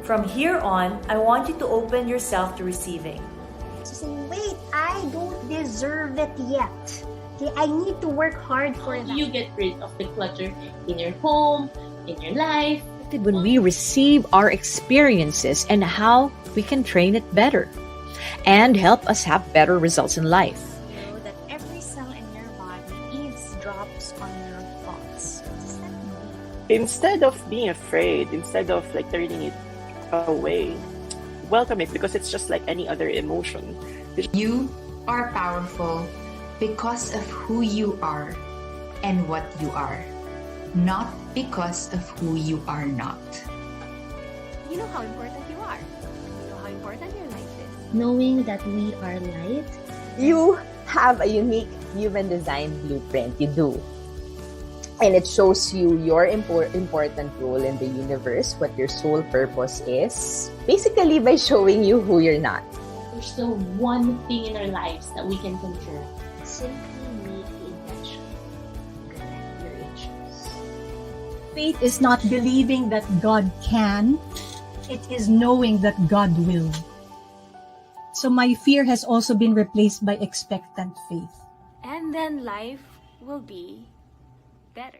From here on, I want you to open yourself to receiving. So say, wait, I don't deserve it yet. Okay, I need to work hard for that. You get rid of the clutter in your home, in your life. When we receive our experiences and how we can train it better and help us have better results in life. Know that every cell in your body eavesdrops on your thoughts. Does that mean? Instead of being afraid, instead of like turning it away, welcome it because it's just like any other emotion. You are powerful because of who you are and what you are, not because of who you are not. You know how important you are. You know how important your life is. Knowing that we are light. You have a unique human design blueprint. You do. And it shows you your important role in the universe, what your soul purpose is, basically by showing you who you're not. There's still one thing in our lives that we can control. Simply make the intention. Connect your issues. Faith is not believing that God can. It is knowing that God will. So my fear has also been replaced by expectant faith. And then life will be better.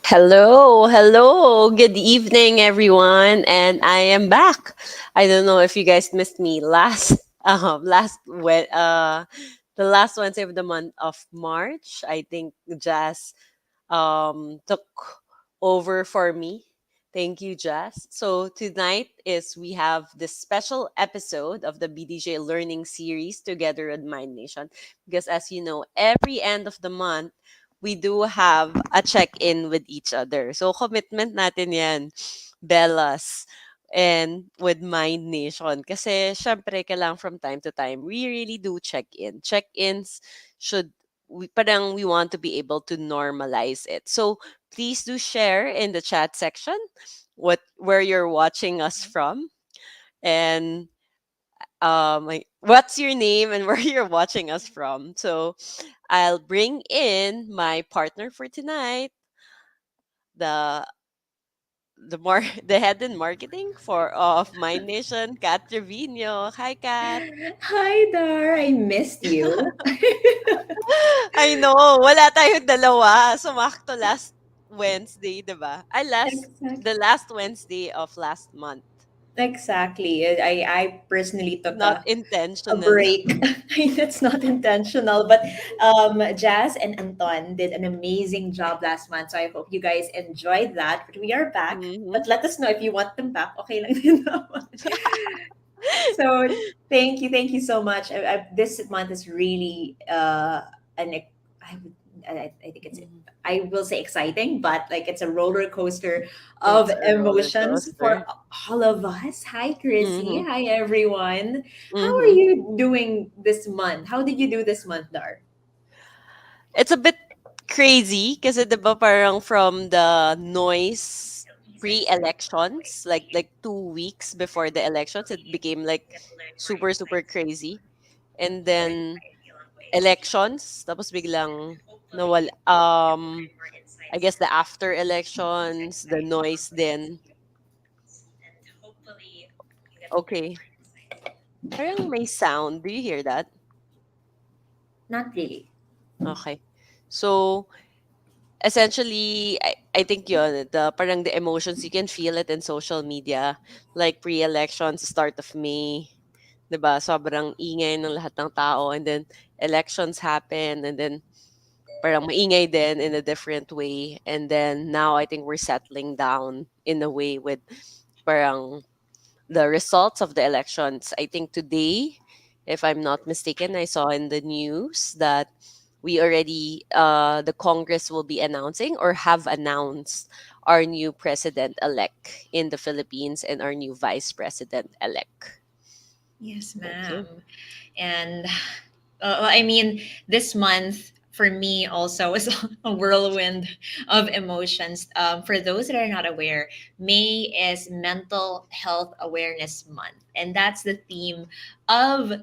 Hello, good evening, everyone, and I am back. I don't know if you guys missed me the last Wednesday of the month of March. I think Jazz took over for me. Thank you, Jazz. So tonight we have this special episode of the BDJ Learning Series together with MindNation, because as you know, every end of the month we do have a check-in with each other. So, commitment natin yan, Bellas, and with MindNation. Kasi, syempre, kailangan from time to time, we really do check-in. Check-ins parang we want to be able to normalize it. So, please do share in the chat section where you're watching us from. And what's your name and where you're watching us from. So I'll bring in my partner for tonight, the the head in marketing of MindNation, Kat Triviño. Hi, Kat. Hi, Dar. I missed you. I know. Wala tayong dalawa. Sumakto last Wednesday, diba? The last Wednesday of last month. Exactly. I personally took Not a intentional. break. It's not intentional, but Jazz and Anton did an amazing job last month. So I hope you guys enjoyed that. But we are back. But let us know if you want them back. Okay lang din naman. So thank you so much. This month is really I think it's I will say exciting, but like it's a roller coaster of emotions for all of us. Hi, Chrissy. Hi, everyone. How are you doing this month? How did you do this month, Dar? It's a bit crazy kasi diba parang from the noise pre-elections, like 2 weeks before the elections, it became like super crazy. And then elections, tapos biglang nawala. I guess the after elections, the noise then. Okay. Parang may sound. Do you hear that? Not really. Okay. So, essentially, I think yun, parang the emotions, you can feel it in social media. Like pre-elections, start of May. Diba? Sobrang ingay ng lahat ng tao. And then, elections happen. And then, parang maingay din in a different way. And then, now I think we're settling down in a way with parang the results of the elections. I think today, if I'm not mistaken, I saw in the news that we already, the Congress will be announcing or have announced our new president elect in the Philippines and our new vice president elect. Yes, Thank you. ma'am. And I mean, this month for me also was a whirlwind of emotions. For those that are not aware, May is Mental Health Awareness Month, and that's the theme of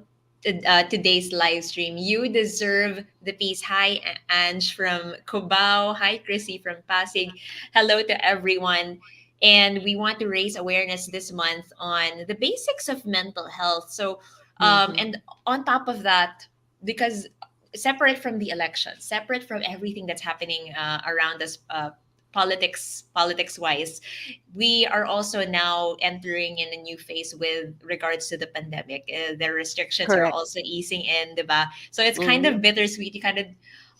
today's live stream. You deserve the peace. Hi, Ange from Cubao. Hi, Chrissy from Pasig. Hello to everyone. And we want to raise awareness this month on the basics of mental health. So, Mm-hmm. and on top of that, because separate from the election, separate from everything that's happening around us, politics wise, we are also now entering in a new phase with regards to the pandemic. The restrictions are Correct. also easing in, diba? So it's kind Mm-hmm. of bittersweet. You kind of,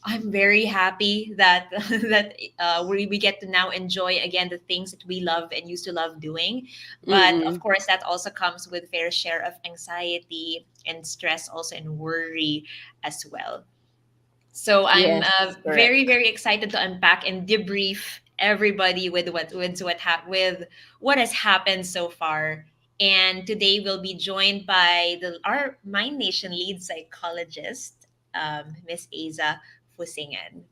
I'm very happy that that we get to now enjoy again the things that we love and used to love doing. But of Mm-mm. course, that also comes with fair share of anxiety and stress, also and worry as well. So I'm Yes, very correct. very excited to unpack and debrief everybody with with what has happened so far. And today we'll be joined by our Mind Nation lead psychologist, Miss Eiza Fusingan.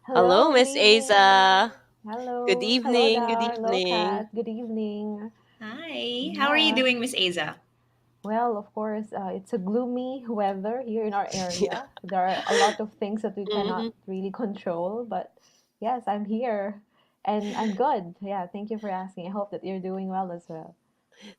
Hello, Hello, good Miss evening. Aza. Good Hello, evening. Good Dar. Hello, evening. Kat. Good evening. Hi, how are you Yeah. doing, Miss Eiza? Well, of course, it's a gloomy weather here in our Yeah. area. There are a lot of things that we Mm-hmm. cannot really control, but yes, I'm here and I'm good. Yeah, thank you for asking. I hope that you're doing well as well.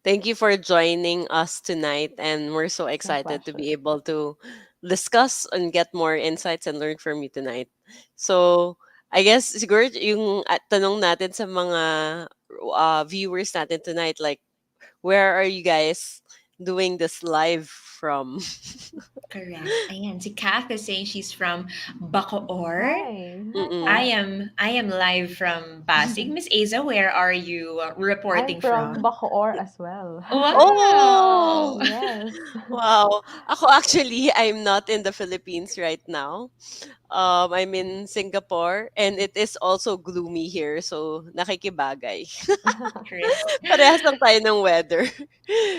Thank you for joining us tonight, and we're so It's my excited to pleasure. be able to discuss and get more insights and learn from you tonight. So, I guess siguro yung tanong natin sa mga viewers natin tonight, like, where are you guys doing this live from? Correct. Ayan, si Kath is saying she's from Bacoor. Hi. Hi, Mm-mm. Kat. I am live from Pasig. Miss Aza, where are you I'm reporting from from? Bacoor as well. Wow. Oh! Yes. Wow. Ako actually, I'm not in the Philippines right now. I'm in Singapore and it is also gloomy here. So, nakikibagay. Chris. Parehas lang tayo ng weather.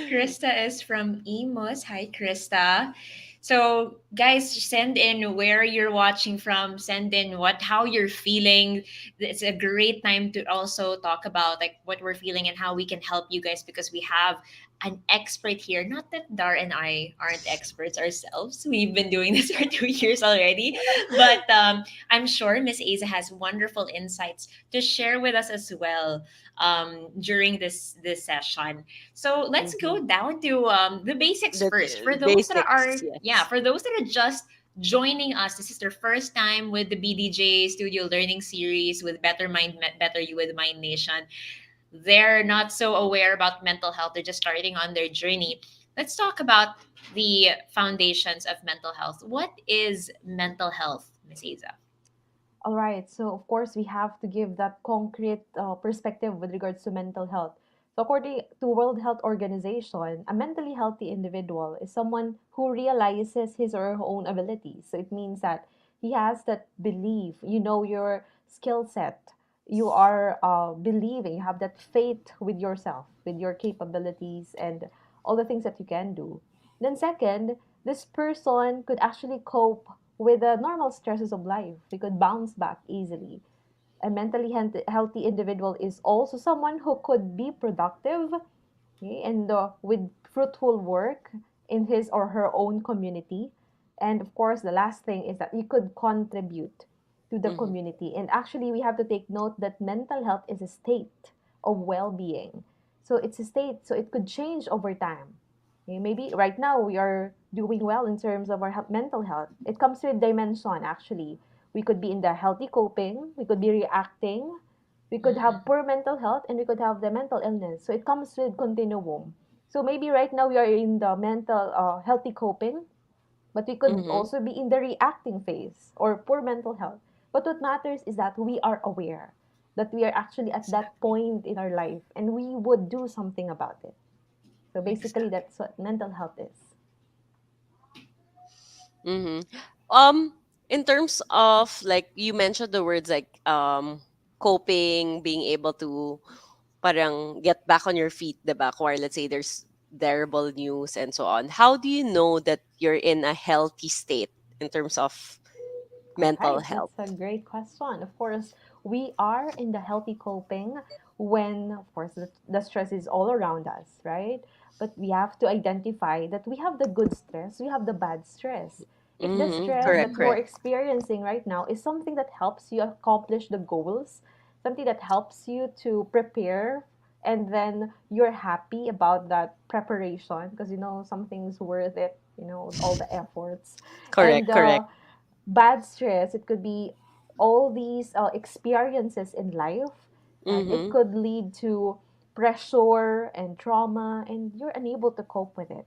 Krista is from Imus. Hi, Krista. So, guys, send in where you're watching from. Send in how you're feeling. It's a great time to also talk about like what we're feeling and how we can help you guys because we have an expert here. Not that Dar and I aren't experts ourselves. We've been doing this for 2 years already, but I'm sure Miss Aza has wonderful insights to share with us as well during this session. So let's Mhm. go down to the basics The first. For those that basics, are, yeah, yes. for those that are just joining us, this is their first time with the BDJ Studio Learning Series with Better Mind, Better You with Mind Nation. They're not so aware about mental health. They're just starting on their journey. Let's talk about the foundations of mental health. What is mental health, Miss Iza? All right. So, of course, we have to give that concrete perspective with regards to mental health. So, according to World Health Organization, a mentally healthy individual is someone who realizes his or her own abilities. So, it means that he has that belief, you know, your skill set. You are believing, you have that faith with yourself, with your capabilities, and all the things that you can do. Then, second, this person could actually cope with the normal stresses of life. They could bounce back easily. A mentally healthy individual is also someone who could be productive, okay, and with fruitful work in his or her own community. And of course, the last thing is that you could contribute to the Mhm. community. And actually, we have to take note that mental health is a state of well being. So it's a state, so it could change over time. Okay, maybe right now we are doing well in terms of our mental health. It comes with dimension, actually. We could be in the healthy coping, we could be reacting, we could have poor mental health, and we could have the mental illness. So it comes with continuum. So maybe right now we are in the mental healthy coping, but we could Mhm. also be in the reacting phase or poor mental health. But what matters is that we are aware that we are actually at that Exactly. point in our life and we would do something about it. So basically, Exactly. that's what mental health is. Mhm. Um in terms of like you mentioned the words like coping, being able to parang get back on your feet, diba? Or let's say there's terrible news and so on. How do you know that you're in a healthy state in terms of All mental right, health? that's a great question. Of course, we are in the healthy coping when, of course, the stress is all around us, right? But we have to identify that we have the good stress, we have the bad stress. If the stress Correct, that you are correct. experiencing right now is something that helps you accomplish the goals, something that helps you to prepare, and then you're happy about that preparation because you know something's worth it, you know, all the efforts. And Correct, correct. bad stress, it could be all these experiences in life, and it Mm-hmm. could lead to pressure and trauma, and you're unable to cope with it.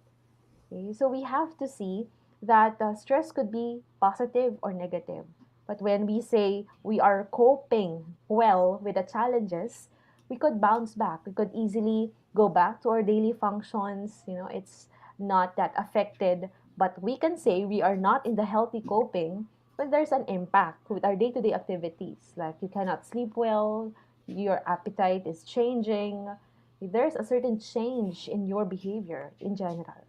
Okay? So we have to see that stress could be positive or negative. But when we say we are coping well with the challenges, we could bounce back. We could easily go back to our daily functions. You know, it's not that affected. But we can say we are not in the healthy coping when there's an impact with our day to day activities. Like you cannot sleep well, your appetite is changing, there's a certain change in your behavior in general.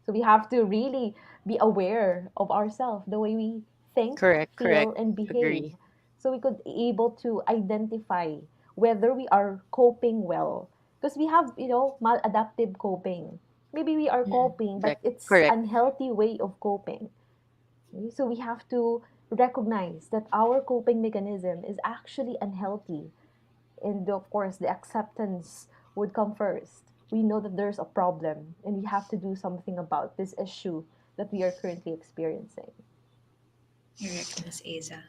So we have to really be aware of ourselves, the way we think, Correct, feel, correct. and behave. Agree. So we could be able to identify whether we are coping well. Because we have, you know, maladaptive coping. Maybe we are coping, but Correct, it's correct. unhealthy way of coping. Okay? So we have to recognize that our coping mechanism is actually unhealthy, and of course the acceptance would come first. We know that there's a problem and we have to do something about this issue that we are currently experiencing. Correct, Miss Aza.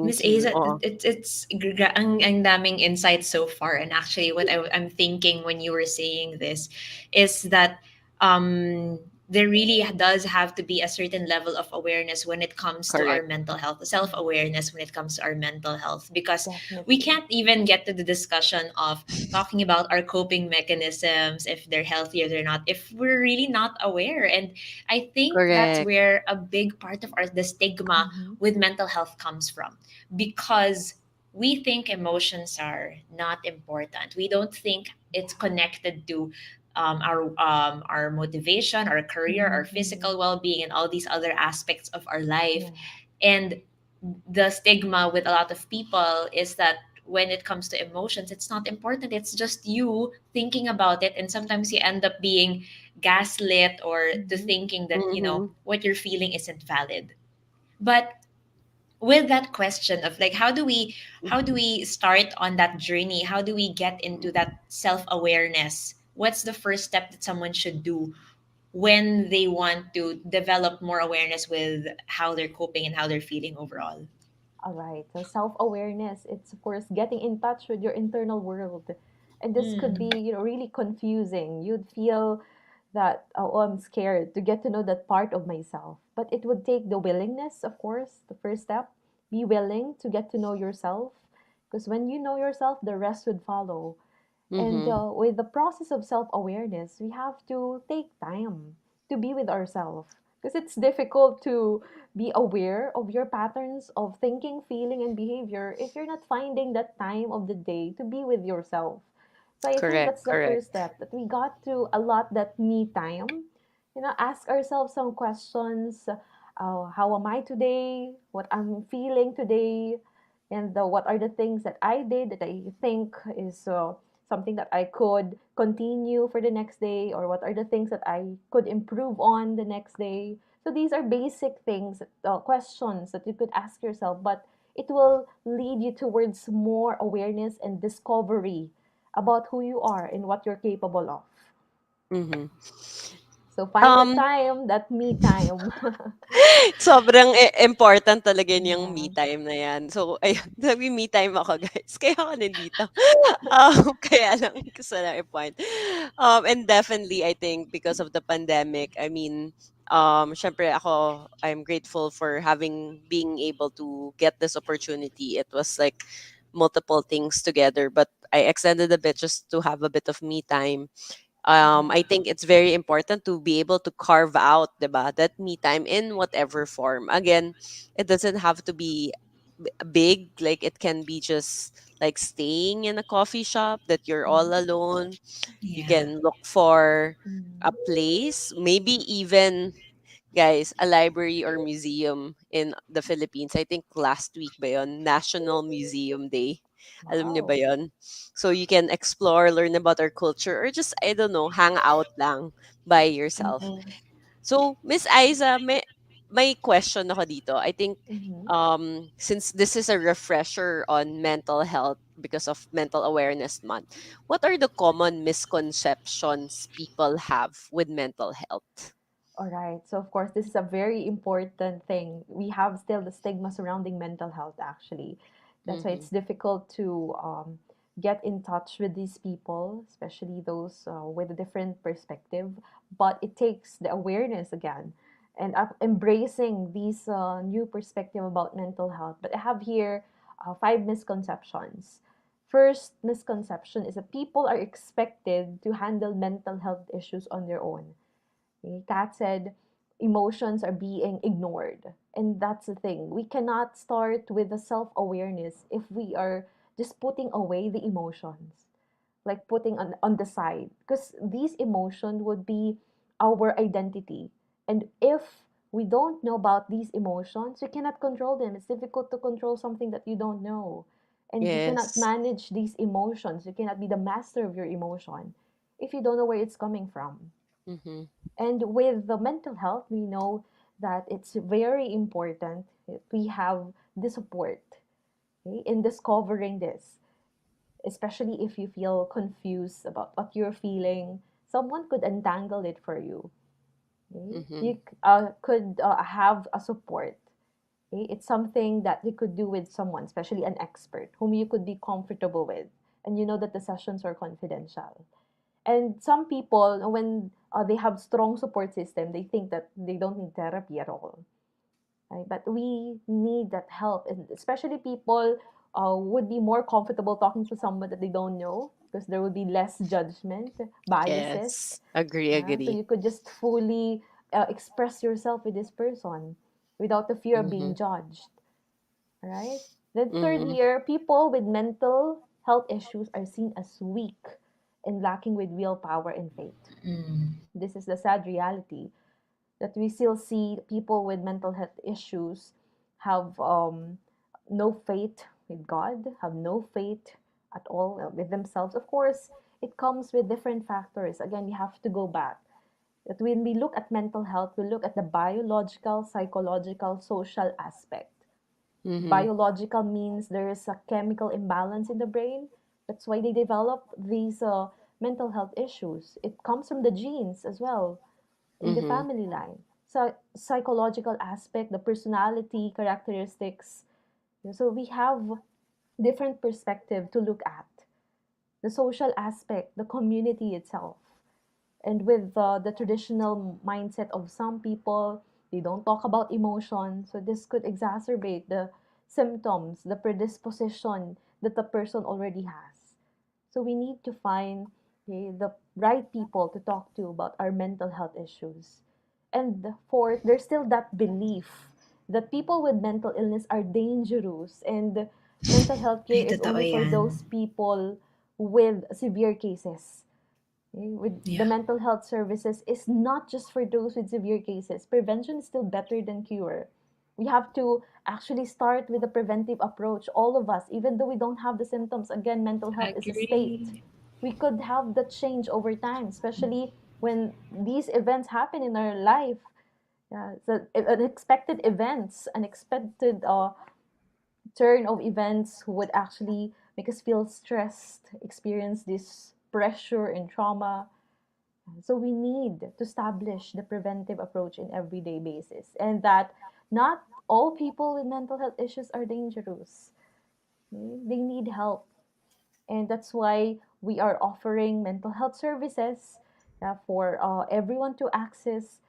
Miss Thank you. Aza, Oh, ang daming insights so far. And actually, what I'm thinking when you were saying this is that um, there really does have to be a certain level of awareness when it comes to our correct. mental health, self Mhm. awareness when it comes to our mental health, because we Definitely. can't even get to the discussion of talking about our coping mechanisms, if they're healthy or they're not, if we're really not aware. And I think that's Correct. where a big part of the stigma Mm-hmm. with mental health comes from, because we think emotions are not important. We don't think it's connected to our motivation, our career, Mm-hmm. our Mm-hmm. physical well being, and all these other aspects of our life. Yeah. And the stigma with a lot of people is that when it comes to emotions, it's not important. It's just you thinking about it, and sometimes you end up being gaslit or to Mm-hmm. thinking that Mm-hmm. what you're feeling isn't valid. But with that question of like, how do we start on that journey, how do we get into that self-awareness, what's the first step that someone should do when they want to develop more awareness with how they're coping and how they're feeling overall? All right. So self-awareness, it's of course getting in touch with your internal world. And this could be, Mm. you know, really confusing. You'd feel that, oh, I'm scared to get to know that part of myself. But it would take the willingness, of course, the first step. Be willing to get to know yourself. Because when you know yourself, the rest would follow. And Mm-hmm. with the process of self awareness, we have to take time to be with ourselves. Because it's difficult to be aware of your patterns of thinking, feeling, and behavior if you're not finding that time of the day to be with yourself. So I think Correct, that's the first correct. step, that we got to allot that me time. You know, ask ourselves some questions. How am I today? What I'm feeling today? And what are the things that I did that I think is something that I could continue for the next day, or what are the things that I could improve on the next day. So these are basic things, questions that you could ask yourself, but it will lead you towards more awareness and discovery about who you are and what you're capable of. Mm-hmm. So find the Um, time, that me time. Sobrang important talaga yung me Yeah. time na yan. So, ayun, nagme-me time ako, guys. Kaya ako nandito. Kaya lang gusto lang i-point. And definitely, I think because of the pandemic, I mean, syempre ako, I'm grateful for being able to get this opportunity. It was like multiple things together, but I extended a bit just to have a bit of me time. I Mhm. think it's very important to be able to carve out, diba, that me time in whatever form. Again, it doesn't have to be. big. Like it can be just like staying in a coffee shop that you're all alone. You Yeah. can look for a place, maybe even, guys, a library or museum in the Philippines. I think last week ba yun, National Museum Day. Alam niyo ba Wow. yun? So you can explore, learn about our culture, or just, I don't know, hang out lang by yourself. Mhm. So, Miss Aiza, may question ako dito. I think Mm-hmm. since this is a refresher on mental health because of Mental Awareness Month, what are the common misconceptions people have with mental health? All right. So, of course, this is a very important thing. We have still the stigma surrounding mental health, actually. That's why Mm-hmm. it's difficult to get in touch with these people, especially those with a different perspective. But it takes the awareness again and embracing these new perspective about mental health. But I have here five misconceptions. First misconception is that people are expected to handle mental health issues on their own. Okay, Kat said emotions are being ignored. And that's the thing. We cannot start with the self awareness if we are just putting away the emotions, like putting on the side. Because these emotions would be our identity. And if we don't know about these emotions, we cannot control them. It's difficult to control something that you don't know. And you cannot Yes. manage these emotions. You cannot be the master of your emotion if you don't know where it's coming from. Mm-hmm. And with the mental health, we know that it's very important that we have the support, okay, in discovering this, especially if you feel confused about what you're feeling. Someone could untangle it for you. Okay? Mm-hmm. You could have a support. Okay? It's something that you could do with someone, especially an expert whom you could be comfortable with, and you know that the sessions are confidential. And some people, when they have strong support system, they think that they don't need therapy at all. Right? But we need that help, and especially people would be more comfortable talking to someone that they don't know because there would be less judgment, biases. Yes. Agree, Yeah? So agree. you could just fully express yourself with this person without the fear of Mm-hmm. being judged. Right? Then third Mm-hmm. here, people with mental health issues are seen as weak and lacking with willpower and faith. Mm. This is the sad reality that we still see people with mental health issues have no faith with God, have no faith at all with themselves. Of course, it comes with different factors. Again, we have to go back. That when we look at mental health, we look at the biological, psychological, social aspect. Mm-hmm. Biological means there is a chemical imbalance in the brain. That's why they develop these mental health issues. It comes from the genes as well in the Mm-hmm. family line. So psychological aspect, the personality characteristics. So we have different perspective to look at. The social aspect, the community itself. And with the traditional mindset of some people, they don't talk about emotion. So this could exacerbate the symptoms, the predisposition that the person already has. So we need to find the right people to talk to about our mental health issues. And fourth, there's still that belief that people with mental illness are dangerous and mental health care Ay, is totoo only for yan. those people with severe cases. Okay? With the Yeah. mental health services is not just for those with severe cases. Prevention is still better than cure. We have to actually start with a preventive approach. All of us, even though we don't have the symptoms, again, mental health is a state. Agree. We could have the change over time, especially when these events happen in our life. Yeah, so unexpected events, unexpected turn of events would actually make us feel stressed, experience this pressure and trauma. So we need to establish the preventive approach in everyday basis, and that not all people with mental health issues are dangerous. Okay? They need help, and that's why we are offering mental health services for everyone to access,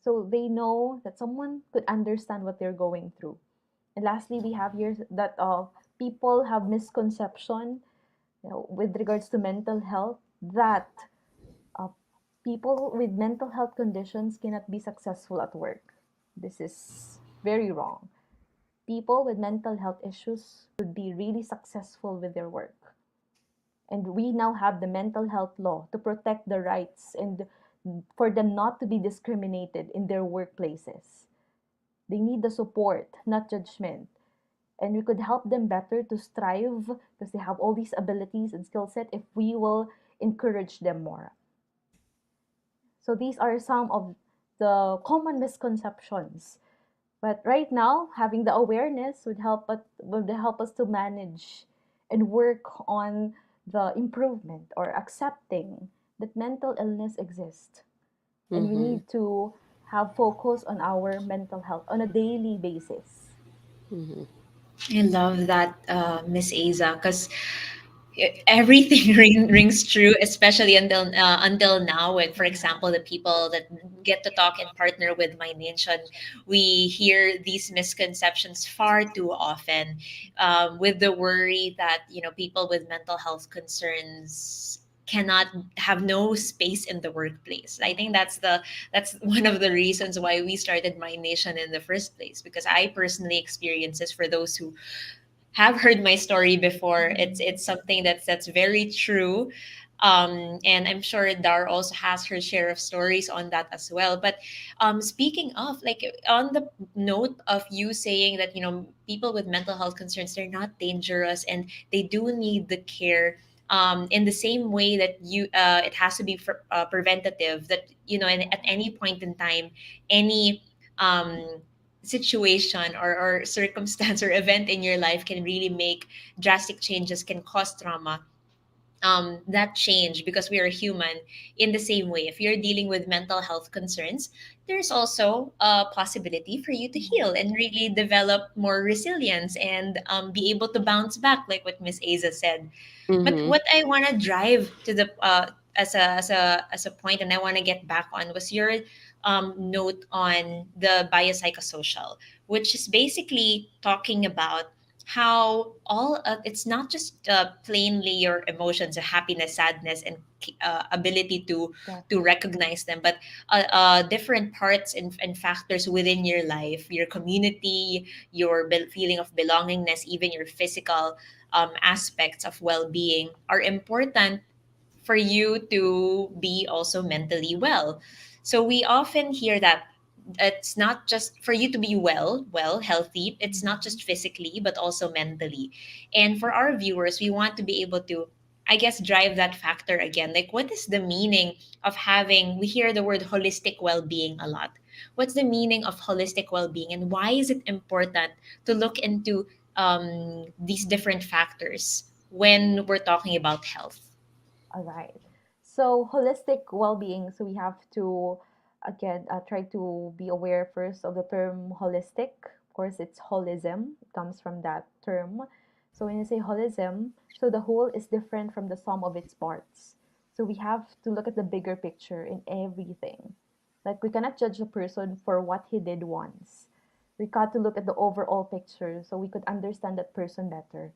so they know that someone could understand what they're going through. And lastly, we have here that people have misconception, with regards to mental health, that uh, people with mental health conditions cannot be successful at work. This is very wrong. People with mental health issues would be really successful with their work. And we now have the mental health law to protect the rights and for them not to be discriminated in their workplaces. They need the support, not judgment. And we could help them better to strive because they have all these abilities and skill set if we will encourage them more. So these are some of the common misconceptions. But right now, having the awareness would help us to manage and work on the improvement or accepting that mental illness exists. And we Mm-hmm. need to have focus on our mental health on a daily basis. Mm-hmm. I love that, Miss Aza, because everything rings true, especially until now. With, for example, the people that get to talk and partner with MindNation, we hear these misconceptions far too often, with the worry that people with mental health concerns cannot have no space in the workplace. I think that's one of the reasons why we started MindNation in the first place, because I personally experience this. For those who have heard my story before, it's something that's very true. And I'm sure Dar also has her share of stories on that as well. But speaking of, like, on the note of you saying that people with mental health concerns, they're not dangerous and they do need the care, in the same way that it has to be preventative, that at any point in time, any situation or circumstance or event in your life can really make drastic changes, can cause trauma. That change, because we are human. In the same way, if you're dealing with mental health concerns, there's also a possibility for you to heal and really develop more resilience and be able to bounce back, like what Miss Aza said. But Mm-hmm. what I want to drive to the as a point, and I want to get back on, was your note on the biopsychosocial, which is basically talking about how it's not just plainly your emotions, happiness, sadness, and ability to Definitely. recognize them, but different parts and factors within your life, your community, your feeling of belongingness, even your physical aspects of well-being are important for you to be also mentally well. So we often hear that it's not just for you to be healthy, it's not just physically but also mentally. And for our viewers, we want to be able to, I guess, drive that factor again. Like, what is the meaning of having, we hear the word holistic well-being a lot. What's the meaning of holistic well-being, and why is it important to look into these different factors when we're talking about health? All right. So holistic well-being. So we have to again try to be aware first of the term holistic. Of course, it's holism. It comes from that term. So when you say holism, so the whole is different from the sum of its parts. So we have to look at the bigger picture in everything. Like we cannot judge a person for what he did once. We got to look at the overall picture so we could understand that person better.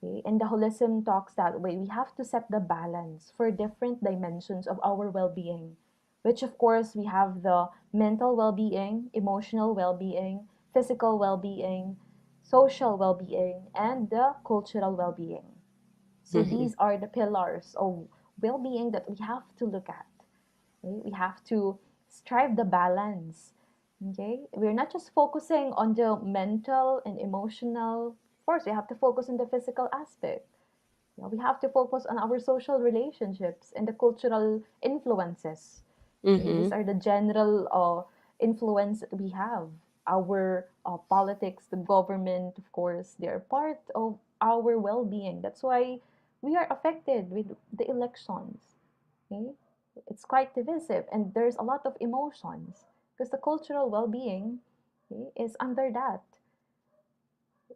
Okay? And the holism talks that way. We have to set the balance for different dimensions of our well being, which, of course, we have the mental well being, emotional well being, physical well being, social well being, and the cultural well being. So Mm-hmm. these are the pillars of well being that we have to look at. Okay? We have to strive the balance. Okay, we're not just focusing on the mental and emotional. Of course, we have to focus on the physical aspect. We have to focus on our social relationships and the cultural influences. Okay, Mm-hmm. these are the general influence that we have. Our politics, the government, of course, they are part of our well-being. That's why we are affected with the elections. Okay, it's quite divisive, and there's a lot of emotions because the cultural well-being, okay, is under that.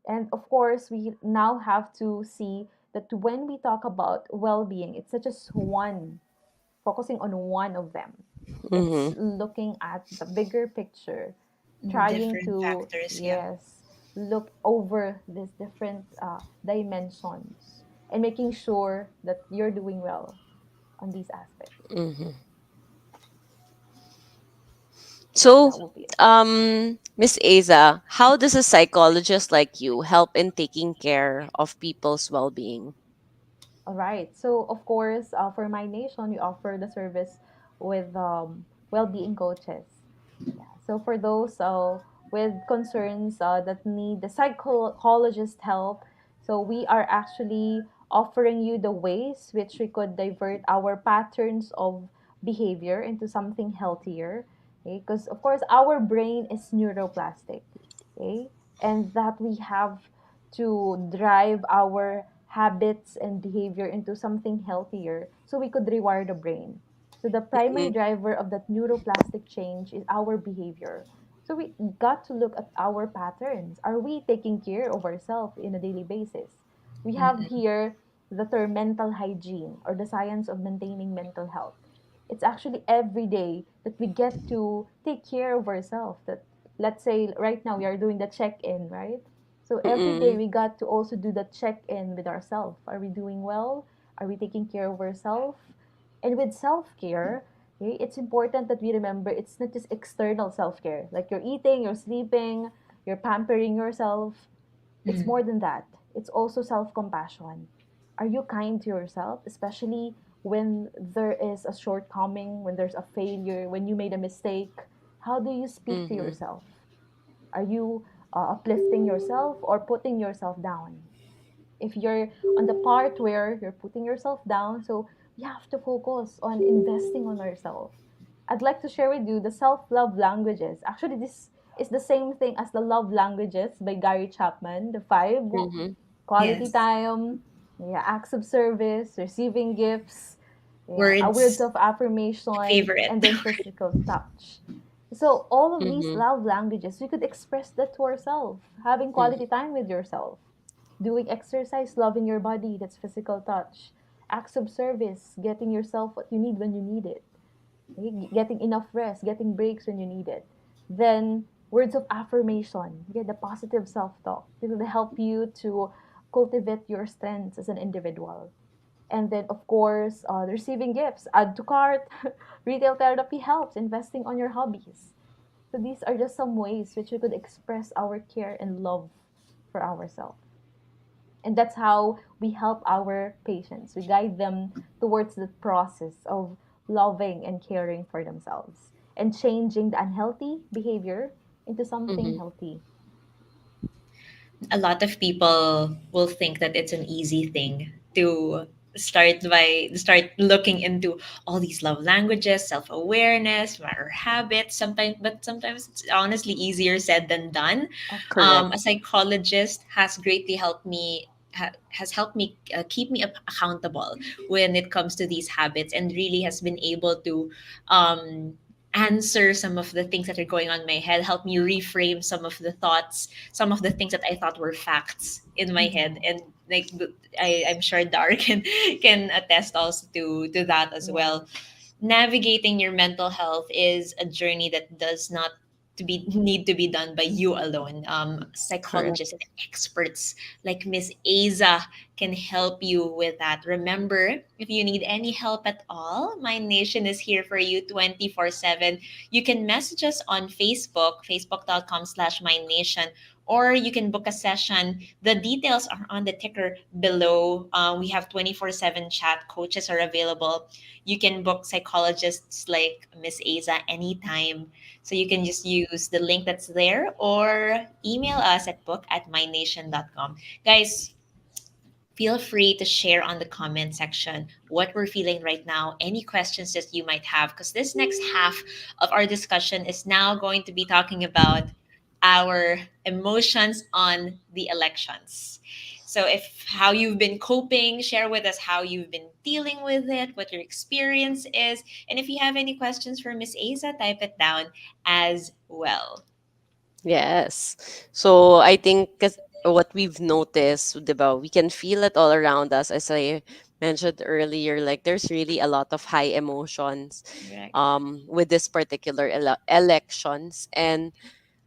And of course, we now have to see that when we talk about well-being, it's not just one, focusing on one of them. It's Mm-hmm. looking at the bigger picture, trying Different to, factors, yeah. yes, look over these different dimensions and making sure that you're doing well on these aspects. Mm-hmm. So, That will be it. Miss Aza, how does a psychologist like you help in taking care of people's well-being? All right. So, of course, for My Nation, we offer the service with well-being coaches. Yeah. So, for those with concerns that need the psychologist help, so we are actually offering you the ways which we could divert our patterns of behavior into something healthier. Okay? Because, of course, our brain is neuroplastic. Okay? And that we have to drive our habits and behavior into something healthier so we could rewire the brain. So the primary Mm-mm, driver of that neuroplastic change is our behavior. So we got to look at our patterns. Are we taking care of ourselves in a daily basis? We have Mm-mm. here the term mental hygiene or the science of maintaining mental health. It's actually every day that we get to take care of ourselves. That, let's say right now we are doing the check-in, right? So every day mm-mm, we got to also do the check-in with ourselves. Are we doing well? Are we taking care of ourselves? And with self-care, okay, it's important that we remember it's not just external self-care. Like you're eating, you're sleeping, you're pampering yourself. It's Mm. more than that. It's also self-compassion. Are you kind to yourself, especially when there is a shortcoming, when there's a failure, when you made a mistake? How do you speak to mm-hmm, yourself? Are you uplifting yourself or putting yourself down? If you're on the part where you're putting yourself down, so we have to focus on investing on ourselves. I'd like to share with you the self-love languages. Actually, this is the same thing as the love languages by Gary Chapman, the five: mm-hmm, quality Yes. time, yeah, acts of service, receiving gifts, yeah, words Words, of affirmation, favorite. and then physical touch. So all of these mm-hmm, love languages, we could express that to ourselves. Having quality time with yourself, doing exercise, loving your body, that's physical touch. Acts of service, getting yourself what you need when you need it. Okay? Getting enough rest, getting breaks when you need it. Then words of affirmation, get the positive self-talk. It will help you to cultivate your strengths as an individual. And then, of course, receiving gifts, add to cart. Retail therapy helps, investing on your hobbies. So these are just some ways which we could express our care and love for ourselves. And that's how we help our patients. We guide them towards the process of loving and caring for themselves and changing the unhealthy behavior into something mm-hmm, healthy. A lot of people will think that it's an easy thing to start looking into all these love languages, self-awareness, our habits sometimes, but sometimes it's honestly easier said than done. Of correct. A psychologist has greatly helped me has helped me keep me accountable when it comes to these habits, and really has been able to um, answer some of the things that are going on in my head, help me reframe some of the thoughts, some of the things that I thought were facts in my head. Mhm. And like I'm sure Dar can attest also to that as well. Yes. Navigating your mental health is a journey that does not to be need to be done by you alone. Correct. Psychologists and experts like Miss Eiza can help you with that. Remember, if you need any help at all, My Nation is here for you 24/7. You can message us on Facebook, facebook.com/My Nation, or you can book a session. The details are on the ticker below. We have 24/7 chat. Coaches are available. You can book psychologists like Miss Aza anytime. So you can just use the link that's there or email us at book@mynation.com. Guys, feel free to share on the comment section what we're feeling right now, any questions that you might have, because this next half of our discussion is now going to be talking about our emotions on the elections. So if how you've been coping, share with us how you've been dealing with it, what your experience is, and if you have any questions for Miss Aza, type it down as well. Yes. So I think what we've noticed, diba, we can feel it all around us. As I mentioned earlier, like there's really a lot of high emotions Right. with this particular elections. And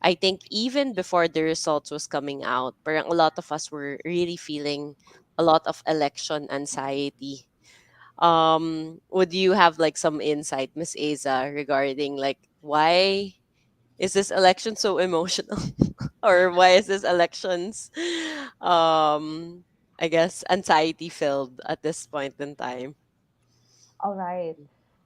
I think even before the results was coming out, parang a lot of us were really feeling a lot of election anxiety. Would you have like some insight, Miss Aza, regarding like why is this election so emotional? Or why is this elections um I guess anxiety filled at this point in time? All right.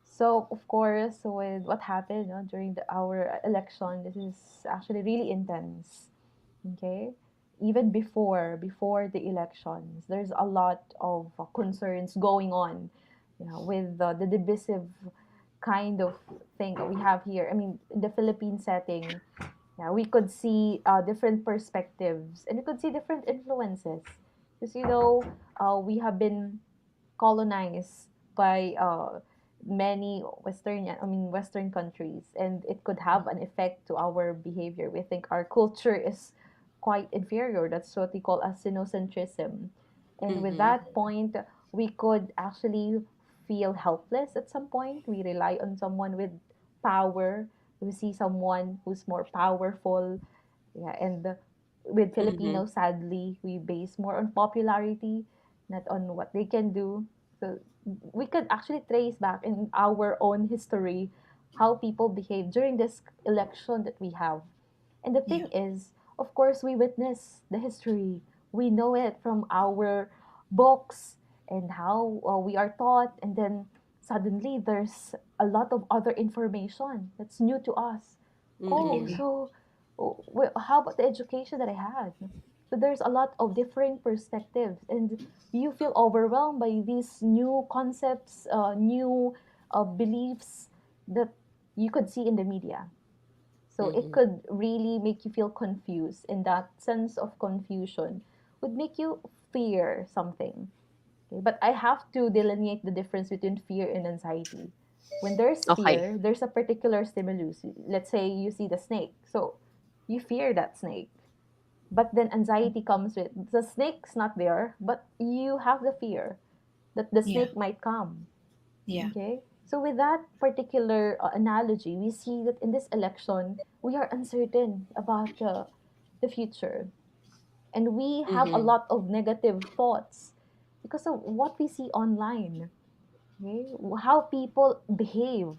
So, of course, with what happened, during our election, this is actually really intense. Okay, even before the elections, there's a lot of concerns going on, with the divisive kind of thing that we have here. I mean, in the Philippine setting, yeah, we could see different perspectives, and we could see different influences, because we have been colonized by many Western countries, and it could have an effect to our behavior. We think our culture is quite inferior. That's what we call as sinocentrism. And with Mm-hmm. that point, we could actually feel helpless at some point. We rely on someone with power. We see someone who's more powerful. Yeah, and with Mm-hmm. Filipinos, sadly, we base more on popularity, not on what they can do. So we could actually trace back in our own history how people behave during this election that we have. And the thing is, of course, we witness the history. We know it from our books and how we are taught. And then suddenly there's a lot of other information that's new to us. Oh, Mm-hmm. so how about the education that I had? So there's a lot of different perspectives, and you feel overwhelmed by these new concepts, new beliefs that you could see in the media. So it Mm-hmm. could really make you feel confused, and that sense of confusion would make you fear something. Okay? But I have to delineate the difference between fear and anxiety. When there's Okay. fear, there's a particular stimulus. Let's say you see the snake. So you fear that snake. But then anxiety comes with the snake's not there, but you have the fear that the Yeah. snake might come. Yeah. Okay? So, with that particular analogy, we see that in this election, we are uncertain about the future. And we have a Mm-hmm. lot of negative thoughts because of what we see online, okay? How people behave.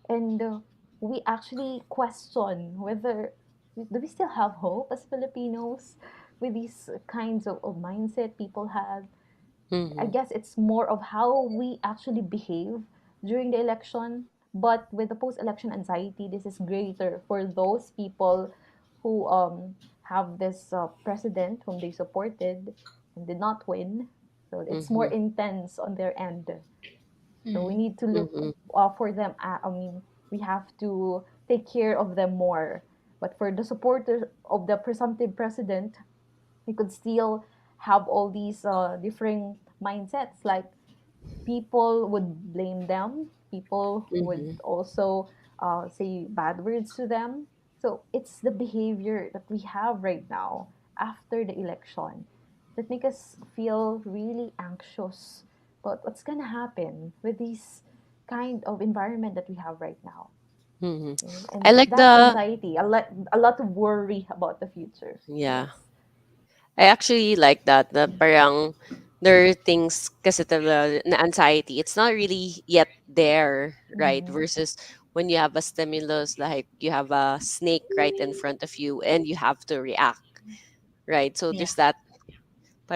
And we actually question whether do we still have hope as Filipinos with these kinds of mindset people have. I Mm-hmm. guess it's more of how we actually behave during the election. But with the post-election anxiety, this is greater for those people who have this president whom they supported and did not win. So it's more Mm-hmm. intense on their end. So we Mm. need to look Mm-hmm. for them. We have to take care of them more. But for the supporters of the presumptive president, we could still have all these different mindsets. Like people would blame them, people would Mm-hmm. also say bad words to them. So it's the behavior that we have right now after the election that make us feel really anxious about what's gonna happen with this kind of environment that we have right now. Mm-hmm. Okay? I And like that's the anxiety, a lot of worry about the future. yeah. Yes. I actually like that. Na parang there are things kasi talaga na anxiety. It's not really yet there, right? Mm-hmm. Versus when you have a stimulus, like you have a snake right in front of you and you have to react, right? So Yeah. there's that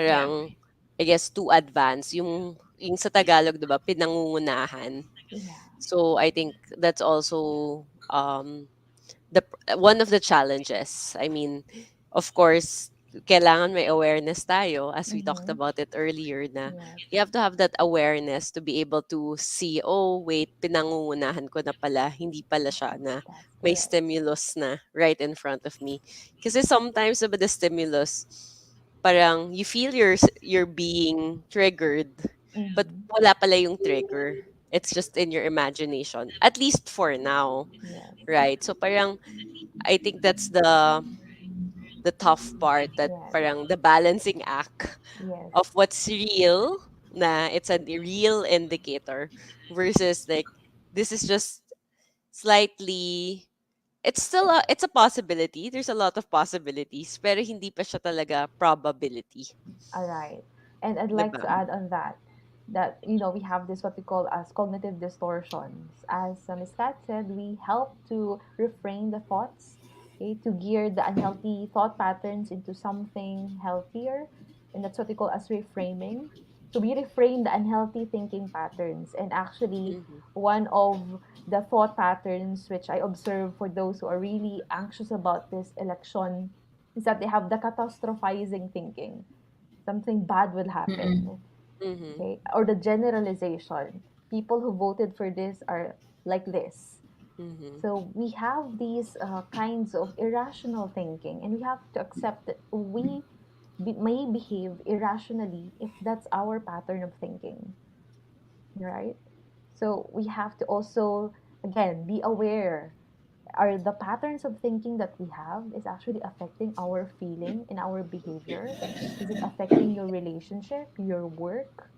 Yeah. parang, I guess, too advanced. Yung sa Tagalog, diba, pinangungunahan. Yeah. So I think that's also one of the challenges. I mean, of course, kailangan may awareness tayo as we talked Mm-hmm. about it earlier na Yes. you have to have that awareness to be able to see, oh, wait, pinangungunahan ko na pala, hindi pala siya na That's may correct. stimulus na right in front of me. Kasi sometimes diba, the stimulus, parang you feel you're being triggered, but Mm-hmm. wala pala yung trigger. It's just in your imagination, at least for now, Yes. right? So parang I think that's the tough part, that Yes. parang the balancing act Yes. of what's real, na it's a real indicator, versus like this is just slightly, it's a possibility. There's a lot of possibilities, pero hindi pa siya talaga probability, All right. And I'd 'di like ba? to add on that. that we have this what we call as cognitive distortions. As Ms. Kat said, we help to reframe the thoughts, okay, to gear the unhealthy thought patterns into something healthier, and that's what we call as reframing. So we reframe the unhealthy thinking patterns, and actually Mhm. one of the thought patterns which I observe for those who are really anxious about this election is that they have the catastrophizing thinking. Something bad will Mm-mm. happen, Mhm. okay? Or the generalization. People who voted for this are like this. Mhm. So we have these kinds of irrational thinking, and we have to accept that we may behave irrationally if that's our pattern of thinking, right? So we have to also, again, be aware. Are the patterns of thinking that we have is actually affecting our feeling and our behavior? Is it affecting your relationship, your work,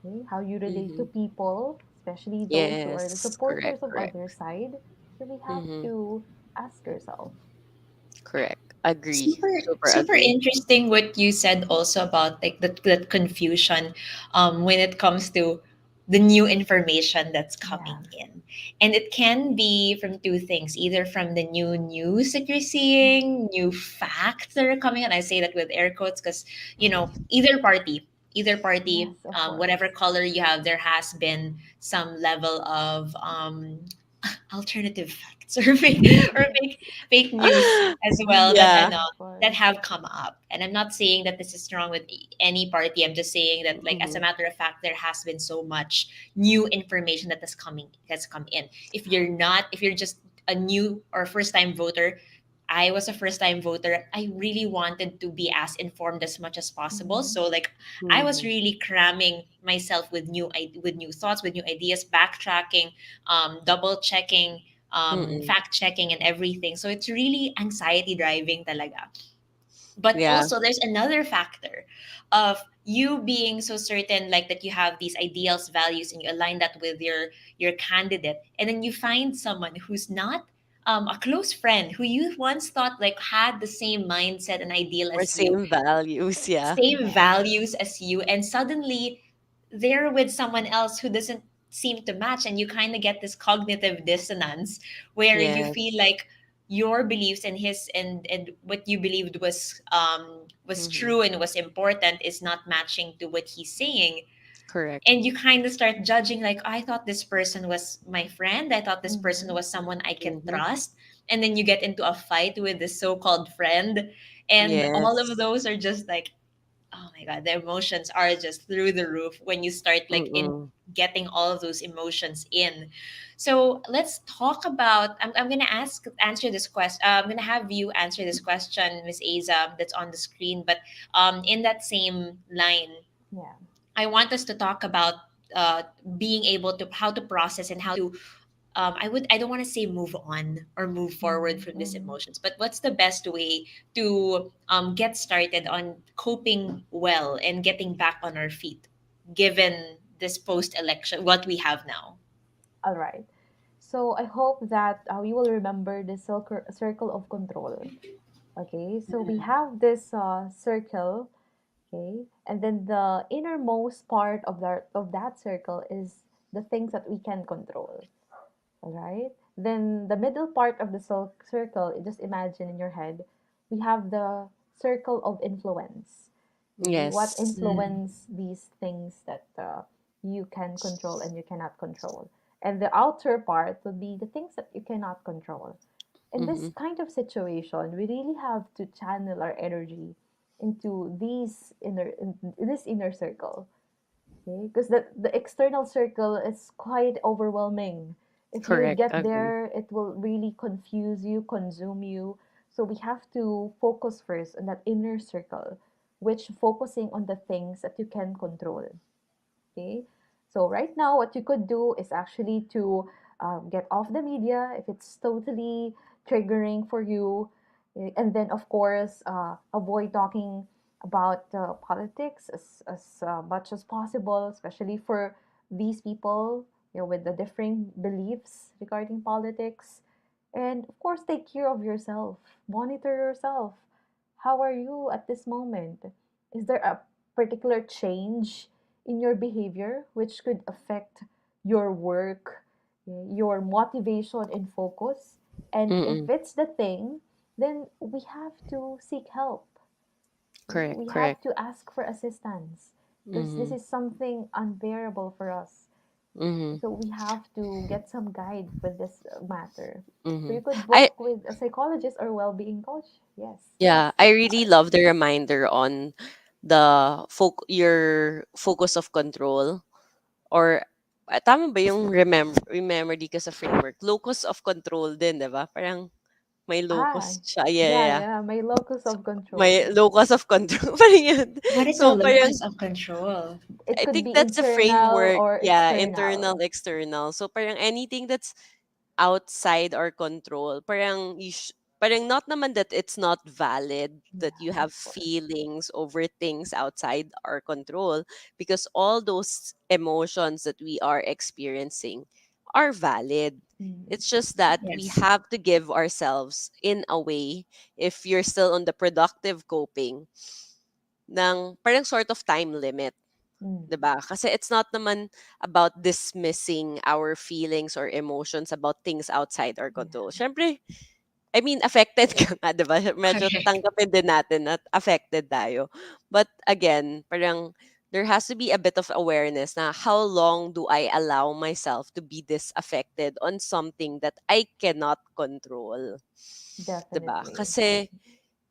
okay? How you relate to Mhm. people, especially those who are the Yes, correct, supporters of correct. other side? So we have Mhm. to ask yourself. Correct. Agree. Super, Super super agree. interesting what you said also about like that confusion when it comes to the new information that's Yeah. coming in. And it can be from two things, either from the new news that you're seeing, new facts that are coming in. I say that with air quotes because, either party, Yes, of course. whatever color you have, there has been some level of alternative facts or fake news as well that Yeah. Of that course. have come up. And I'm not saying that this is wrong with any party. I'm just saying that, like, as a Mhm. matter of fact, there has been so much new information that has come in. If you're just a new or first time voter, I was a first time voter. I really wanted to be as informed as much as possible. Mm-hmm. So, like, I was Mhm. really cramming myself with new thoughts, with new ideas, backtracking, double checking, Mm-mm. fact checking, and everything. So it's really anxiety driving talaga. But Yeah. also, there's another factor of you being so certain, like that you have these ideals, values, and you align that with your candidate, and then you find someone who's not a close friend who you once thought like had the same mindset and ideal Or as you, same values, yeah. same Yeah. values as you, and suddenly they're with someone else who doesn't seem to match, and you kind of get this cognitive dissonance where you feel Yes. like your beliefs and his and what you believed was Mhm. true and was important is not matching to what he's saying, Correct. and you kind of start judging, like, I thought this person was my friend, I thought this person Mm-hmm. was someone I can Mhm. trust, and then you get into a fight with this so-called friend, and all of Yes. those are just like, oh my god, the emotions are just through the roof when you start like in Mm-mm. getting all of those emotions in. So let's talk about, I'm gonna answer this question, I'm gonna have you answer this question, Miss Aza, that's on the screen, but in that same line, Yeah. I want us to talk about uh, being able to how to process and how to I don't want to say move on or move forward from Mm-hmm. these Mm-hmm. emotions, but what's the best way to get started on coping well and getting back on our feet, given this post-election, what we have now? All right. So I hope that we will remember the circle of control. Okay, so we have this circle, okay, and then the innermost part of that circle is the things that we can control. All right. Then the middle part of the circle, just imagine in your head, we have the circle of influence. Okay? What Yes. influence these things that you can control and you cannot control. And the outer part would be the things that you cannot control. In this Mhm. kind of situation, we really have to channel our energy into this inner circle. Okay, because the external circle is quite overwhelming. If you Correct. get Agree. there, it will really confuse you, consume you. So we have to focus first on that inner circle, which focusing on the things that you can control. Okay, so right now, what you could do is actually to get off the media if it's totally triggering for you, and then of course avoid talking about politics as much as possible, especially for these people with the differing beliefs regarding politics. And of course, take care of yourself, monitor yourself. How are you at this moment? Is there a particular change in your behavior, which could affect your work, your motivation and focus. And if Mm-mm. it's the thing, then we have to seek help. Correct, We have correct. to ask for assistance because this Mm-hmm. is something unbearable for us. Mm-hmm. So we have to get some guide with this matter. So Mm-hmm. you could I book with a psychologist or well-being coach. Yes, Yeah, yes. I really love the reminder on your focus of control, or tama ba yung remember di ka sa framework, locus of control din, 'di ba? Parang may Ah, locus siya. Yeah, yeah, yeah, yeah. yeah. My locus So, of control. may locus of control parang yun. What is a So locus parang of control? It I could think be that's the internal framework. or Yeah, internal, external. external. So parang anything that's outside our control, parang not naman that it's not valid that Yeah, you of have course. feelings over things outside our control, because all those emotions that we are experiencing are valid. Mm, It's just that we Yes. have to give ourselves, in a way, if you're still on the productive coping, ng parang sort of time limit. mm, 'Di ba? Kasi it's not naman about dismissing our feelings or emotions about things outside our control. yeah. Siyempre, I mean, affected ka nga, 'di ba? Medyo Correct. tanggapin din natin at affected tayo. But again, parang there has to be a bit of awareness na how long do I allow myself to be this affected on something that I cannot control, 'di ba? Definitely. Kasi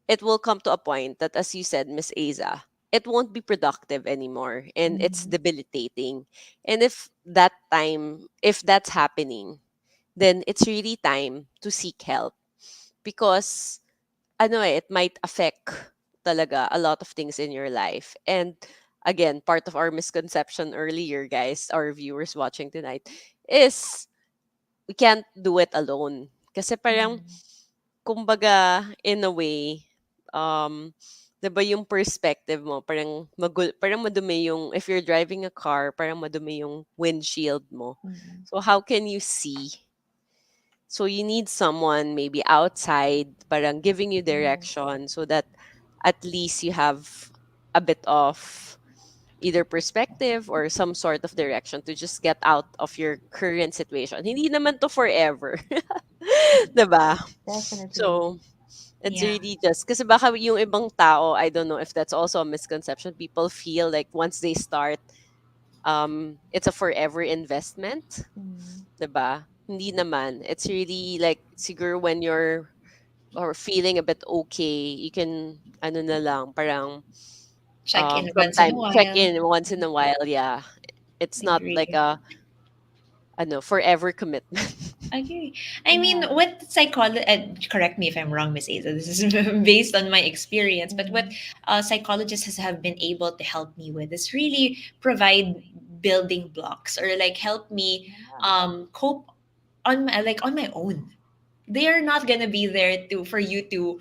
it will come to a point that, as you said, Miss Aza, it won't be productive anymore and it's Mm, debilitating. And if that's happening, then it's really time to seek help, because it might affect talaga a lot of things in your life. And again, part of our misconception earlier, guys, our viewers watching tonight, is we can't do it alone. Kasi parang, mm, kumbaga, in a way, um, 'di ba yung perspective mo, parang madumi yung, if you're driving a car, parang madumi yung windshield mo. mm, So how can you see? So you need someone maybe outside, parang giving you yes. direction, so that at least you have a bit of either perspective or some sort of direction to just get out of your current situation. Hindi naman to forever. 'Di ba? Definitely. So, it's Yeah. really just kasi baka yung ibang tao, I don't know if that's also a misconception. People feel like once they start, it's a forever investment, Mm, 'di ba? Hindi naman. It's really like siguro when you're or feeling a bit okay, you can ano na lang, parang Check in from once in a time check while. in once in a while, yeah. It's not like Agree. a forever commitment. Agree. I mean, yeah. what psychology, correct me if I'm wrong, Miss Aza, this is based on my experience, but what Mm, psychologists have been able to help me with is really provide building blocks or like help me yeah. cope on my own. They are not gonna be there to for you to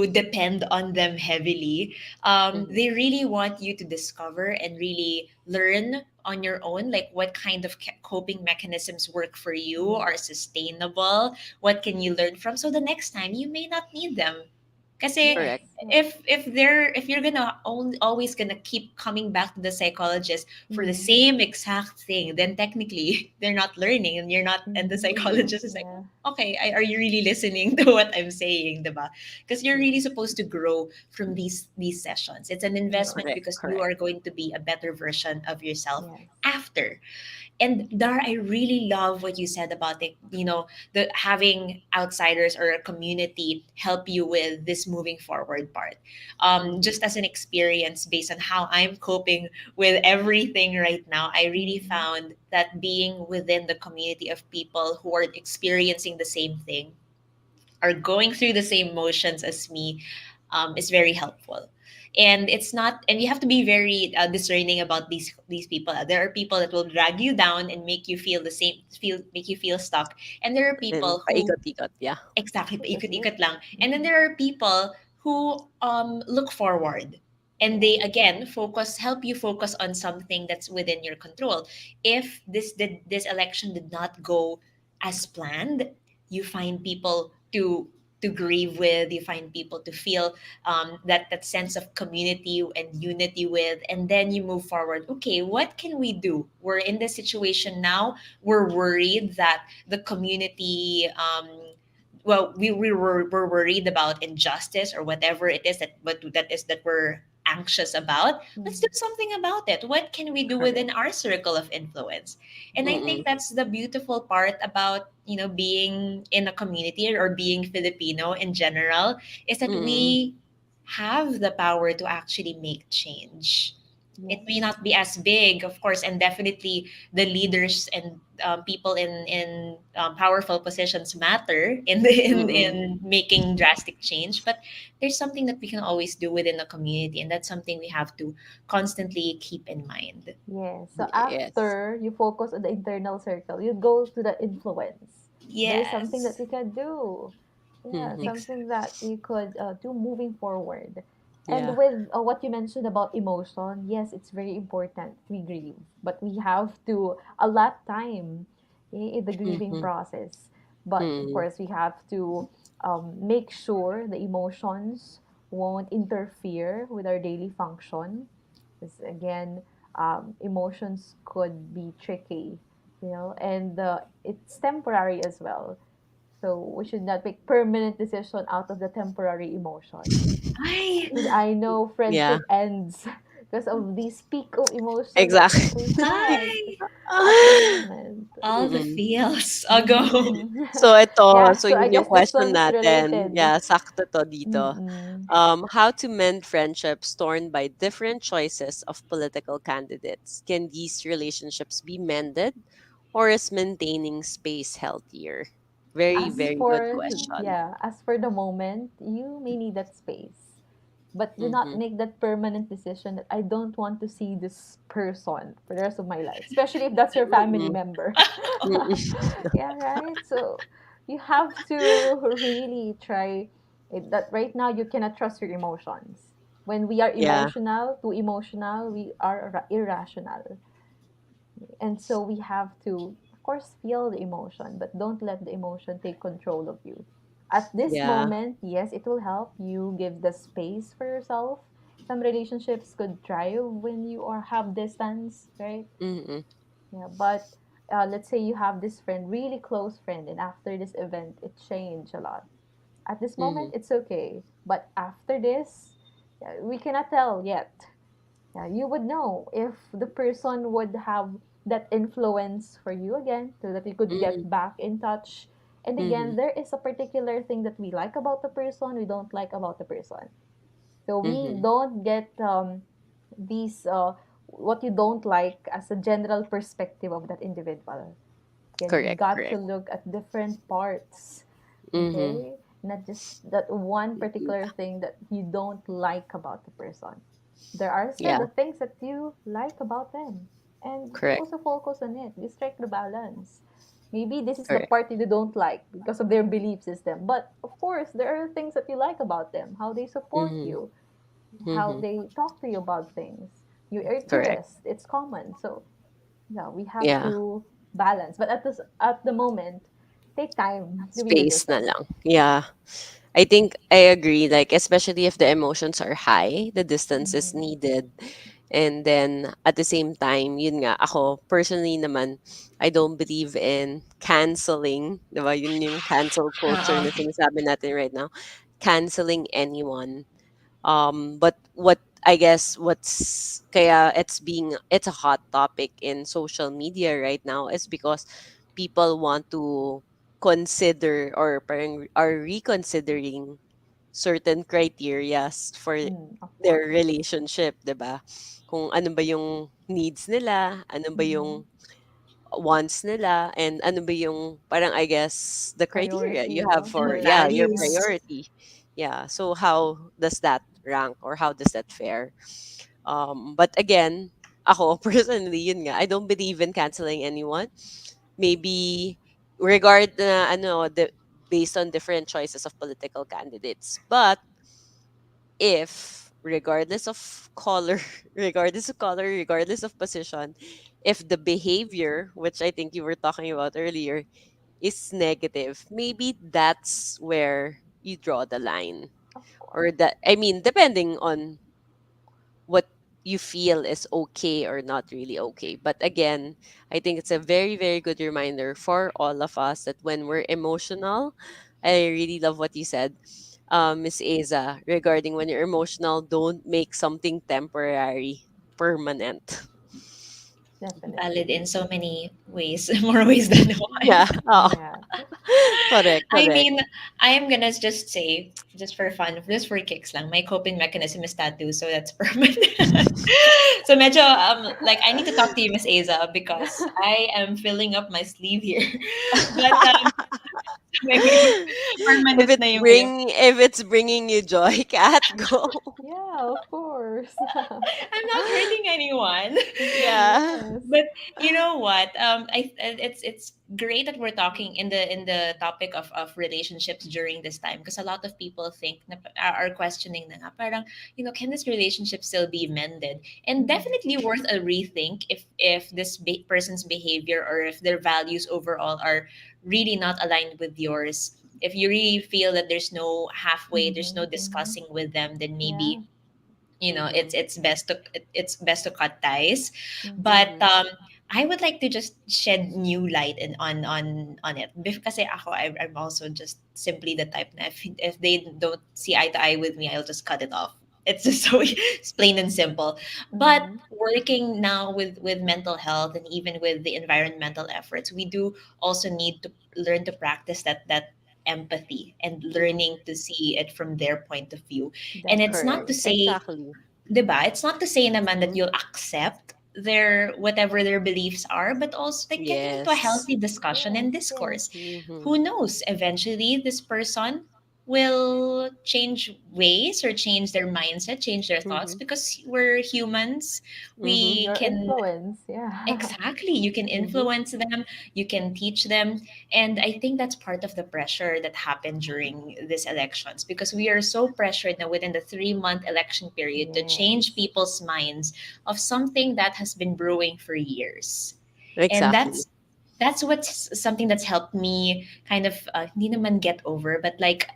depend on them heavily. Mhm. They really want you to discover and really learn on your own, like what kind of coping mechanisms work for you, Mm, are sustainable, what can you learn from, so the next time you may not need them. Kasi yes. Correct. Yes. if you're gonna always gonna keep coming back to the psychologist for the Mm, same exact thing, then technically they're not learning, and you're not, and the mm, psychologist is like, yeah. okay, are you really listening to what I'm saying, diba? Because you're really supposed to grow from these sessions. It's an Mm, investment Correct. because you Correct. are going to be a better version of yourself yes. after. And Dar, I really love what you said about it, the having outsiders or a community help you with this moving forward part. Mhm. Just as an experience based on how I'm coping with everything right now, I really Mm, found that being within the community of people who are experiencing the same thing, are going through the same motions as me, is very helpful. And it's not, and you have to be very discerning about these people. There are people that will drag you down and make you feel the same, make you feel stuck. And there are And people who paikot-ikot, yeah. exactly that's it. paikot-ikot lang. And then Mm, there are people who look forward. And they yes. again help you focus on something that's within your control. If this election did not go as planned, you find people to to grieve with, you find people to feel that sense of community and unity with, and then you move forward. Okay, what can we do? We're in this situation now. We're worried that the community well, we're worried about injustice or whatever it is that we're anxious about. Let's do something about it. What can we do within Correct. our circle of influence? And I think Mm-mm. that's the beautiful part about, being in a community or being Filipino in general, is that Mm-mm. we have the power to actually make change. It may Yes. not be as big, of course, and definitely the leaders and people in powerful positions matter in Mm-mm. in making drastic change. But there's something that we can always do within the community, and that's something we have to constantly keep in mind. Yes. So Yes. after you focus on the internal circle, you go to the influence. There's something that Yes, we can do. Yeah, Mm-hmm. something that we could do moving forward. And Yeah. with what you mentioned about emotion, yes, it's very important. We grieve, but we have to allot time in the grieving Mm-hmm. process. But of Mm-hmm. course, we have to make sure the emotions won't interfere with our daily function. Because again, emotions could be tricky, and it's temporary as well. So we should not make permanent decision out of the temporary emotion. I, 'Cause I know Yeah. friendship ends because of this peak of emotion that Exactly. we had I, at the moment. all the Mm-mm. feels. I'll go. Mhm. So ito, Yeah, so so I yun yung guess this question one's natin. related. Yeah, sakto to dito. Mm-mm. How to mend friendships torn by different choices of political candidates? Can these relationships be mended, or is maintaining space healthier? Very, As very good for question. yeah, as for the moment, you may need that space. But do not Mm-hmm. make that permanent decision that I don't want to see this person for the rest of my life, especially if that's your family Mm-mm. member. Mm-mm. Yeah, right? So you have to really try that right now you cannot trust your emotions. When we are Yeah. emotional, too emotional, we are irrational. And so we have to, of course, feel the emotion, but don't let the emotion take control of you. At this Yeah. moment, yes, it will help you give the space for yourself. Some relationships could thrive when you are have distance, right? Mm-mm. Yeah, but let's say you have this friend, really close friend, and after this event, it changed a lot. At this Mm-hmm. moment, it's okay, but after this, yeah, we cannot tell yet. Yeah, you would know if the person would have that influence for you again, so that you could get Mm-hmm. back in touch. And Mm-hmm. again, there is a particular thing that we like about the person, we don't like about the person. So we Mm-hmm. don't get these what you don't like as a general perspective of that individual. Again, we Correct. got to Correct. look at different parts, Mm-hmm. okay? Not just that one particular thing that you don't like about the person. There are still Yeah. the things that you like about them, and Correct. also focus on it. You strike the balance. Maybe this is the Correct. part that you don't like because of their belief system, but of course, there are things that you like about them, how they support Mm-hmm. you, how Mm-hmm. they talk to you about things. You are Correct. curious, it's common. So, yeah, we have Yeah. to balance. But at the moment, take time to be with Space na yourself. lang. Yeah. I think I agree. Like, especially if the emotions are high, the distance is Mm-hmm. needed. And then, at the same time, yun nga, ako, personally naman, I don't believe in canceling. Diba? Yun yung cancel culture Uh, na sinasabi natin right now. Canceling anyone. But what I guess what's kaya it's a hot topic in social media right now is because people want to consider or parang are reconsidering certain criterias for Of their course. relationship, 'di ba? Kung ano ba yung needs nila, ano ba Mm-hmm. yung wants nila, and ano ba yung parang I guess the criteria Priority you have of for and your your values. relationship. priority. Yeah. So how does that rank or how does that fare? But again, ako personally, yun nga, I don't believe in canceling anyone. Maybe based on different choices of political candidates. But if regardless of color, regardless of position, if the behavior, which I think you were talking about earlier, is negative, maybe that's where you draw the line? Of Or course. that, I mean, depending on what you feel is okay or not really okay. But again, I think it's a very, very good reminder for all of us that when we're emotional, I really love what you said, Miss Aza, regarding when you're emotional, don't make something temporary permanent. Valid Definitely. in so many ways, more ways than one. Yeah. Oh. Yeah. Correct, I correct. mean, I am gonna just say, just for fun, just for kicks lang, my coping mechanism is tattoo, so that's permanent. So medyo, like, I need to talk to you, Miss Aza, because I am filling up my sleeve here. But, maybe permanent na yung iyo. If it's bringing you joy, cat, go. Yeah, of course. I'm not hurting anyone. Yeah. Yes. But you know what? It's great that we're talking in the topic of relationships during this time, because a lot of people think are questioning na nga, parang, can this relationship still be mended? And Mhm. definitely worth a rethink if this person's behavior or if their values overall are really not aligned with yours. If you really feel that there's no Mhm. Mhm. discussing with them, then Yeah. maybe Mm-hmm. it's best to cut ties. Mhm. But Mm-hmm. I would like to just shed new light on it, because I'm also just simply the type na if they don't see eye to eye with me, I'll just cut it off. It's just so it's plain and simple. But Mhm. working now with mental health and even with the environmental efforts, we do also need to learn to practice that empathy and Mm-hmm. learning to see it from their point of view. And it's not to Correct. Definitely. say, Exactly. 'di ba? It's not to say naman that Mm-hmm. you'll accept their whatever their beliefs are, but also like getting into a Yes. healthy discussion Yes. and Yes. discourse. Mm-hmm. Who knows? Eventually, this person will change ways or change their mindset, change their thoughts, Mm-hmm. because we're humans. Mm-hmm. We Your can influence. Yeah. Exactly. You can Mm-hmm. influence them, you can teach them. And I think that's part of the pressure that happened during these elections, because we are so pressured now within the 3 month election period to change Yes. people's minds of something that has been brewing for years. And Exactly. that's what's something that's helped me kind of hindi naman get over, but like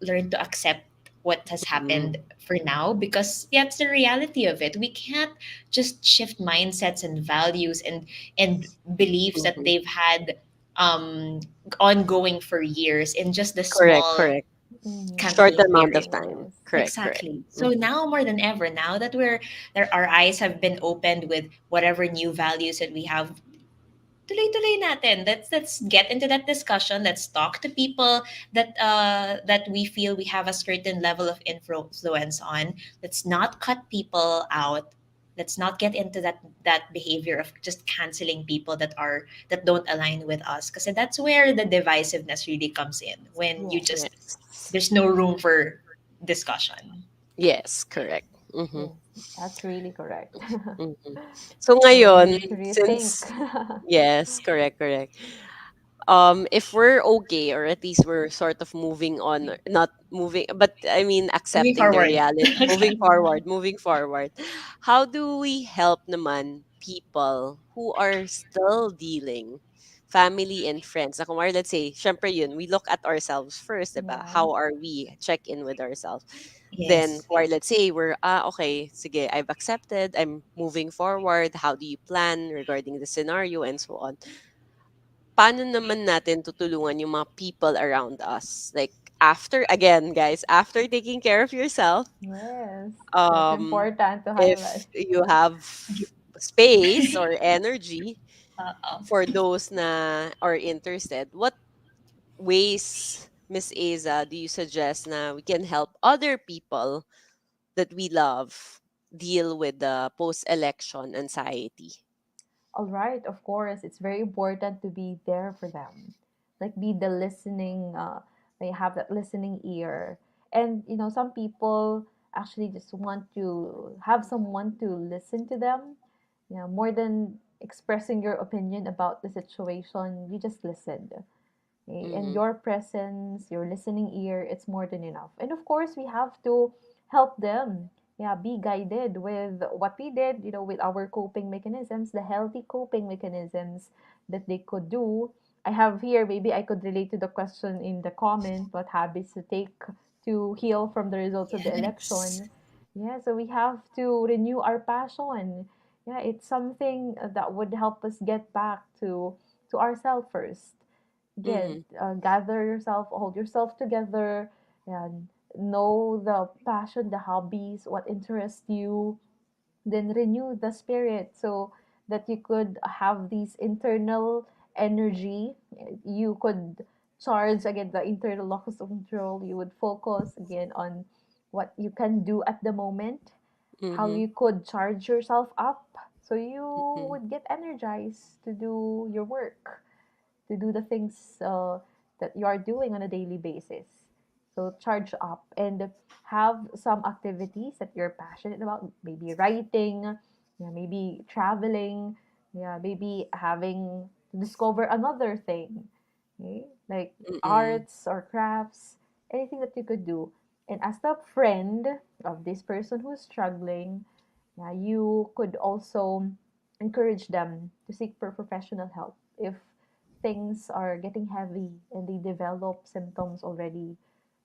learn to accept what has Mm-hmm. happened for now, because that's the reality of it. We can't just shift mindsets and values and beliefs that Mm-hmm. they've had um ongoing for years in just the Correct, small correct. Mhm. Short campaign amount of period. time. Yes. Correct, correct. Exactly. So Mm-hmm. now more than ever, now that our eyes have been opened with whatever new values that we have, tuloy-tuloy natin. Let's get into that discussion. Let's talk to people that we feel we have a certain level of influence on. Let's not cut people out. Let's not get into that behavior of just canceling people that don't align with us, because that's where the divisiveness really comes in, when you Yes. just Yes. there's no room for discussion. Yes, correct. Mm-hmm. Yes. That's really correct. Mm-hmm. So So we ngayon, need to rethink. since yes, correct, correct. If we're okay, or at least we're sort of moving on, or not moving, but I mean Moving accepting the forward. reality, Mhm. moving forward, how do we help naman people who are still dealing, family and friends? Na kumari, let's say, syempre yun, we look at ourselves first, diba? Yeah. How are we? Check in with ourselves. Then, Yes. kumari, let's say we're, okay, sige, I've accepted, I'm moving forward. How do you plan regarding the scenario and so on? Paano naman natin tutulungan yung mga people around us? Like, after, again, guys, after taking care of yourself, Yes. That's um, important to if highlight. you have space or energy Uh-oh. for those na are interested, what ways, Miss Aza, do you suggest na we can help other people that we love deal with the post-election anxiety? All right, of course, it's very important to be there for them. Like be the listening, they have that listening ear. And some people actually just want to have someone to listen to them. More than expressing your opinion about the situation, you just listened. Okay? And Mm-hmm. your presence, your listening ear, it's more than enough. And of course, we have to help them. Yeah, be guided with what we did, with our coping mechanisms, the healthy coping mechanisms that they could do. I have here, maybe I could relate to the question in the comment, what habits to take to heal from the results of the Yes. election. Yeah, so we have to renew our passion. Yeah, it's something that would help us get back to ourselves first. Again, Mhm. gather yourself, hold yourself together, and know the passion, the hobbies, what interests you, then renew the spirit so that you could have these internal energy. You could charge again the internal locus of control. You would focus again on what you can do at the moment, how Mhm. you could charge yourself up so you Mhm. would get energized to do your work, to do the things that you are doing on a daily basis. So charge up and have some activities that you're passionate about, maybe writing, yeah, maybe traveling, yeah, maybe having to discover another thing, okay? Like Mm. arts or crafts, anything that you could do. And as a friend of this person who's struggling, yeah, you could also encourage them to seek for professional help if things are getting heavy and they develop symptoms already.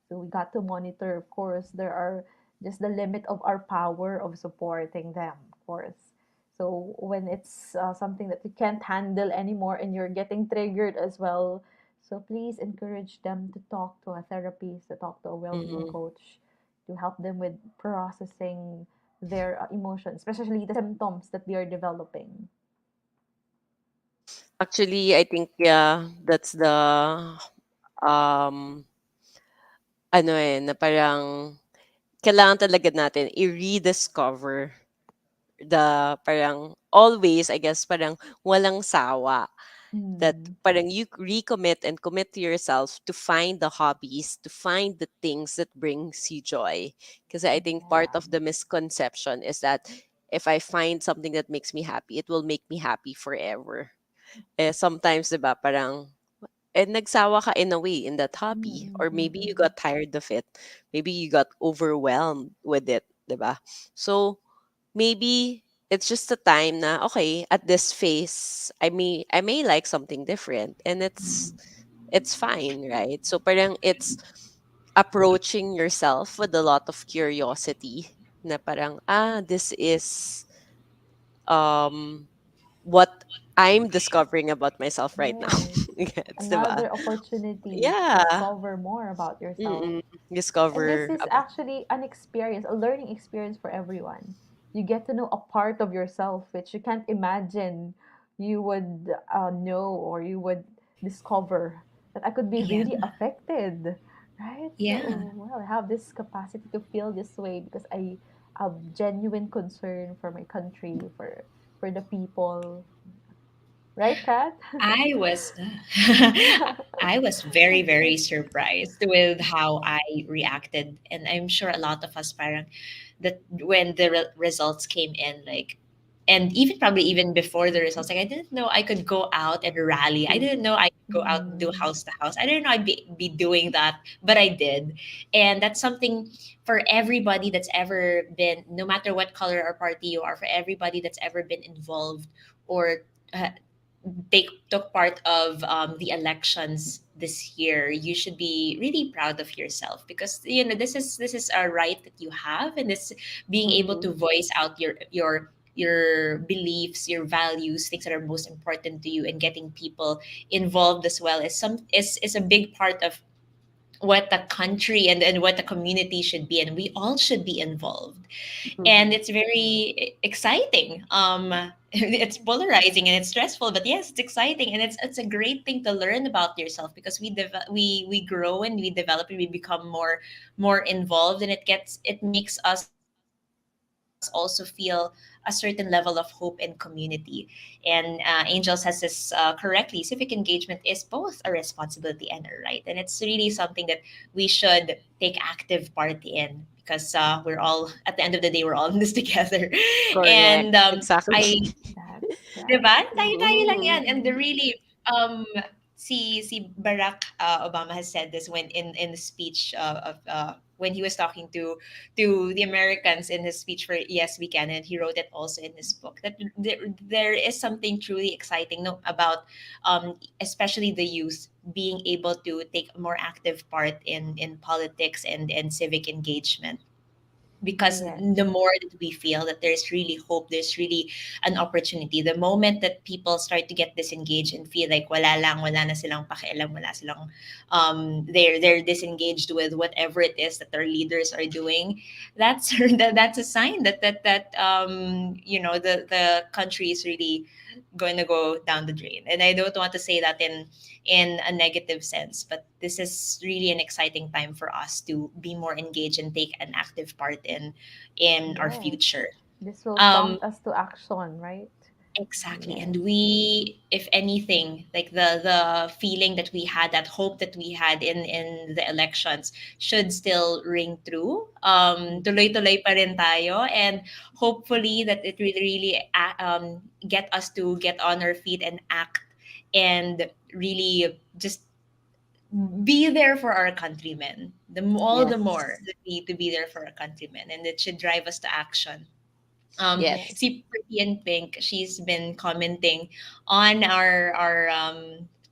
So we got to monitor, of course, there are just the limit of our power of supporting them, of course. So when it's something that you can't handle anymore and you're getting triggered as well, so please encourage them to talk to a therapist, to talk to a well-being Mhm. coach, to help them with processing their emotions, especially the symptoms that they are developing. Actually, I think yeah, that's the um ano na parang kailangan talaga natin i-rediscover the parang always, I guess, parang walang sawa that Mm. parang you recommit and commit to yourself to find the hobbies, to find the things that brings you joy. Because I think part Yeah. of the misconception is that if I find something that makes me happy, it will make me happy forever. Eh, sometimes, diba, parang nagsawa ka in a way in that hobby, Mm, or mm, maybe you mm, got tired of it, maybe you got overwhelmed with it, 'di ba? So maybe it's just a time na okay, at this phase I may like something different, and it's fine, right? So parang it's approaching yourself with a lot of curiosity na parang this is um what I'm discovering about myself right now. right. Gets, 'di ba? Another opportunity to Yeah. discover more about yourself. Mm. And this Discover is about. actually an experience, a learning experience for everyone. You get to know a part of yourself which you can't imagine you would know or you would discover that I could be Yeah. really affected, right? Yeah. So, well, I have this capacity to feel this way because I have genuine concern for my country, for the people, right, Kat? I was I was very, very surprised with how I reacted. And I'm sure a lot of us parang that when the results came in, like, and even probably even before the results, like I didn't know I could go out and rally. I didn't know I could go out and do Mm, house to house. I didn't know I'd be doing that, but I did. And that's something for everybody that's ever been, no matter what color or party you are, for everybody that's ever been involved or took part of the elections this year, you should be really proud of yourself because this is a right that you have, and this being able Mhm. to voice out your beliefs, your values, things that are most important to you, and getting people involved as well is a big part of what the country and what the community should be, and we all should be involved. And Mhm. it's very exciting. It's polarizing and it's stressful, but yes, it's exciting, and it's a great thing to learn about yourself because we grow and we develop and we become more involved, and it makes us also feel a certain level of hope and community. And Angel says this correctly: civic engagement is both a responsibility and a right, and it's really something that we should take active part in because we're all, at the end of the day, we're all in this together. And Correct. I, Exactly. that's diba? right. Tayo lang yan. And the Mm, really, si Barack Obama has said this when in the speech of when he was talking to the Americans in his speech for Yes We Can, and he wrote it also in his book, that there is something truly exciting, no, about especially the youth being able to take a more active part in politics and civic engagement, because Yes. the more that we feel that there's really hope, there's really an opportunity. The moment that people start to get disengaged and feel like wala na silang pakialam, wala silang they're disengaged with whatever it is that their leaders are doing, that's that's a sign that the country is really going to go down the drain. And I don't want to say that in a negative sense, but this is really an exciting time for us to be more engaged and take an active part in our Yes. future. This will Um, prompt us to action, right? exactly. Yes. And we, if anything, like the feeling that we had, that hope that we had in the elections should still ring true. Tuloy-tuloy pa rin tayo, and hopefully that it will really get us to get on our feet and act, and really just be there for our countrymen. All the more Yes. that we need to be there for our countrymen, and it should drive us to action. Yes. Yes. See, Pretty and Pink, she's been commenting on our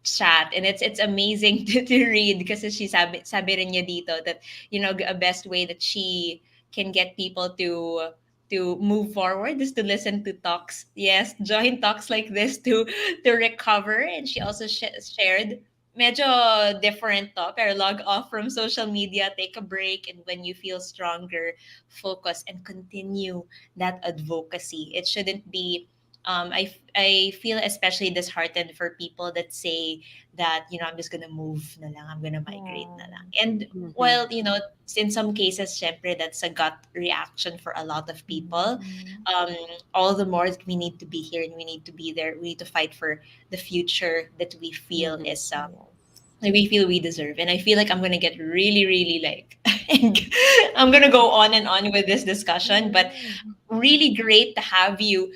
chat, and it's amazing to read, because she sabi rin niya dito that a best way that she can get people to move forward is to listen to talks. Yes, join talks like this to recover. And she also shared medyo different to, pero log off from social media, take a break, and when you feel stronger, focus and continue that advocacy. It shouldn't be. I feel especially disheartened for people that say that I'm just gonna move na lang, I'm gonna migrate Yeah. na lang. And Mm-hmm. well, in some cases, syempre, that's a gut reaction for a lot of people. Mhm. Um, all the more that we need to be here and we need to be there. We need to fight for the future that we feel Mm-hmm. is Yes. that we feel we deserve. And I feel like I'm gonna get really, really like I'm gonna go on and on with this discussion, but Mhm. really great to have you,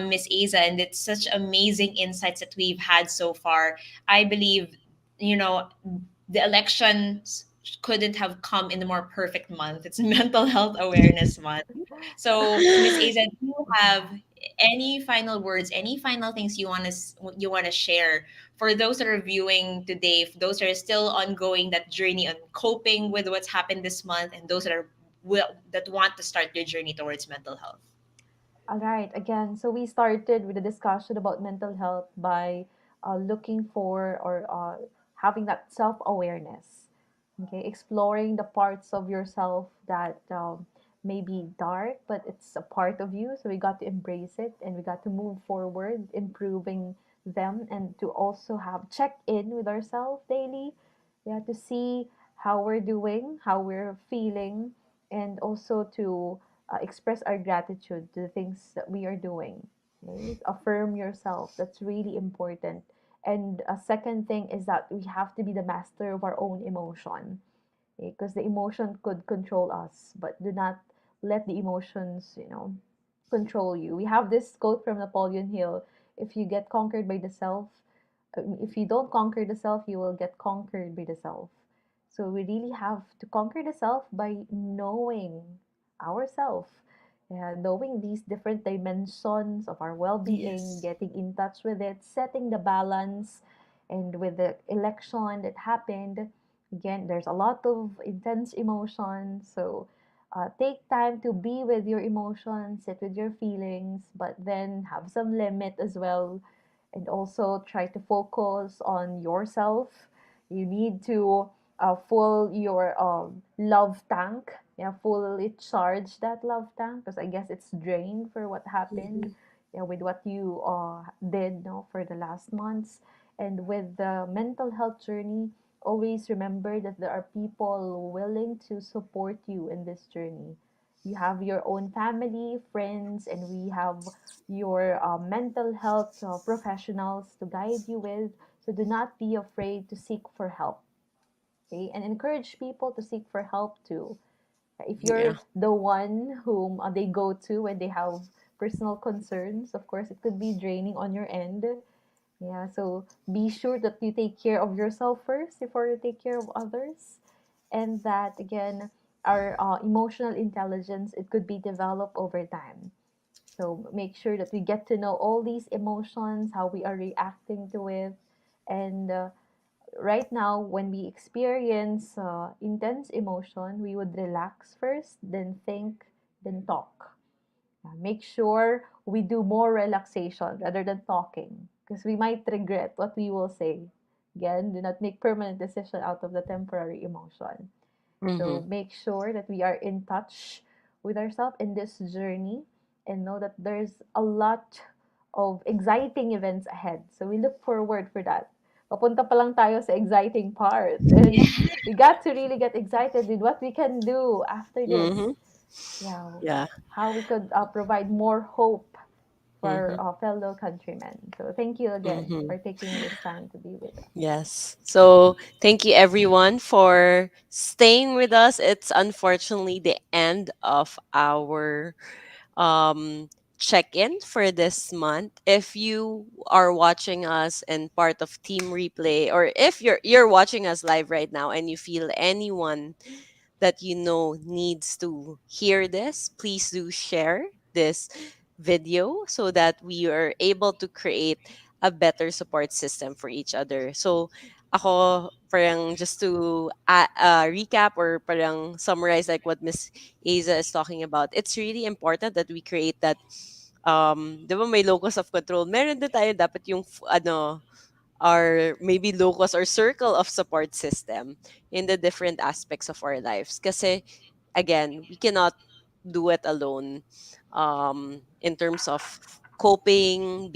Miss Eiza, and it's such amazing insights that we've had so far. I believe, you know, the elections couldn't have come in a more perfect month. It's Mental Health Awareness Month. So, Miss Eiza, do you have any final words, any final things you want to share for those that are viewing today, for those that are still ongoing that journey on coping with what's happened this month, and those that want to start their journey towards mental health? All right. Again, so we started with a discussion about mental health by looking for or having that self awareness. Okay, exploring the parts of yourself that may be dark, but it's a part of you. So we got to embrace it and we got to move forward, improving them, and to also have check in with ourselves daily. Yeah, to see how we're doing, how we're feeling, and also to express our gratitude to the things that we are doing. Okay? Affirm yourself. That's really important. And a second thing is that we have to be the master of our own emotion, because the emotion could control us, but do not let the emotions, control you. We have this quote from Napoleon Hill: if you get conquered by the self, if you don't conquer the self, you will get conquered by the self. So we really have to conquer the self by knowing ourselves, knowing these different dimensions of our well-being, Yes. getting in touch with it, setting the balance. And with the election that happened, again, there's a lot of intense emotions. So take time to be with your emotions, sit with your feelings, but then have some limit as well, and also try to focus on yourself. You need to full your love tank. Yeah, fully charge that love tank, because I guess it's drained for what happened. Mm-hmm. Yeah, with what you did, no, for the last months. And with the mental health journey, always remember that there are people willing to support you in this journey. You have your own family, friends, and we have your mental health professionals to guide you with. So do not be afraid to seek for help. Okay, and encourage people to seek for help too. If Yeah. you're the one whom they go to when they have personal concerns, of course, it could be draining on your end. Yeah, so be sure that you take care of yourself first before you take care of others. And that, again, our emotional intelligence, it could be developed over time. So make sure that we get to know all these emotions, how we are reacting to it. And right now, when we experience intense emotion, we would relax first, then think, then talk. Make sure we do more relaxation rather than talking, because we might regret what we will say. Again, do not make permanent decision out of the temporary emotion. Mm-hmm. So make sure that we are in touch with ourselves in this journey and know that there's a lot of exciting events ahead. So we look forward for that. Papunta pa lang tayo sa exciting part. And we got to really get excited with what we can do after this. Mm-hmm. Yeah, Yeah. how we could provide more hope for Mm-hmm. our fellow countrymen. So thank you again Mm-hmm. for taking this time to be with us. Yes. So thank you everyone for staying with us. It's unfortunately the end of our um check-in for this month. If you are watching us and part of Team Replay, or if you're watching us live right now and you feel anyone that you know needs to hear this, please do share this video so that we are able to create a better support system for each other. So, ako, parang just to recap or parang summarize like what Miss Eiza is talking about, it's really important that we create that, di ba may locus of control? Meron din tayo dapat yung, our maybe locus or circle of support system in the different aspects of our lives. Kasi, again, we cannot do it alone in terms of coping,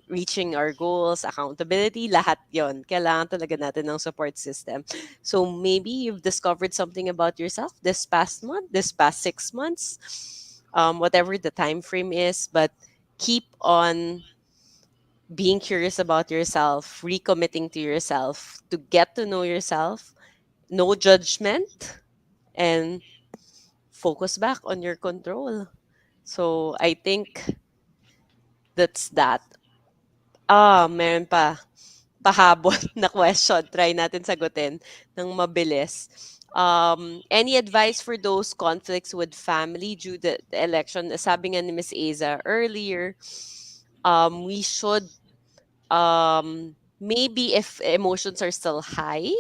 reaching our goals, accountability, lahat yon. Kailangan talaga natin ng support system. So maybe you've discovered something about yourself this past month, this past 6 months, whatever the time frame is, but keep on being curious about yourself, recommitting to yourself, to get to know yourself, no judgment, and focus back on your control. So I think that's that. Meron pa. Pahabol na question. Try natin sagutin ng mabilis. Any advice for those conflicts with family due to the election? Sabi nga ni Miss Eiza earlier, we should maybe if emotions are still high,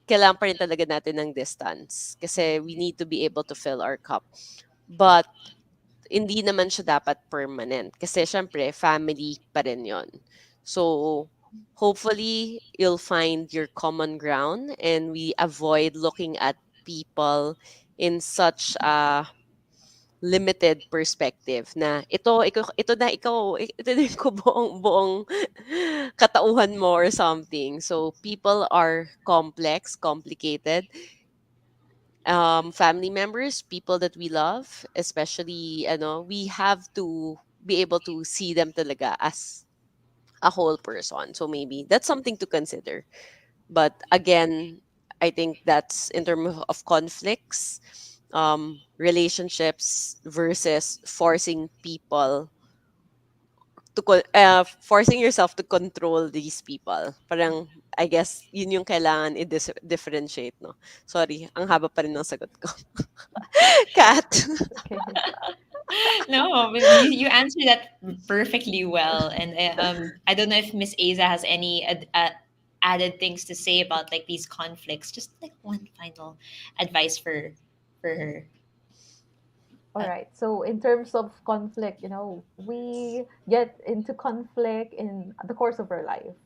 kailangan pa rin talaga natin ng distance kasi we need to be able to fill our cup. But hindi naman siya dapat permanent kasi syempre family pa rin yon. So hopefully you'll find your common ground and we avoid looking at people in such a limited perspective na ito na ikaw ito din ko buong katauhan mo or something. So people are complex, complicated. Family members, people that we love, especially we have to be able to see them talaga as a whole person. So maybe that's something to consider. But again, I think that's in terms of conflicts, relationships versus forcing people to forcing yourself to control these people. Parang I guess yun yung kailangan i-differentiate, no? Sorry, ang haba pa rin ng sagot ko. Kat. Okay. No, but you answered that perfectly well, and I don't know if Miss Aza has any added things to say about like these conflicts. Just like one final advice for her. All right. So in terms of conflict, we get into conflict in the course of our life.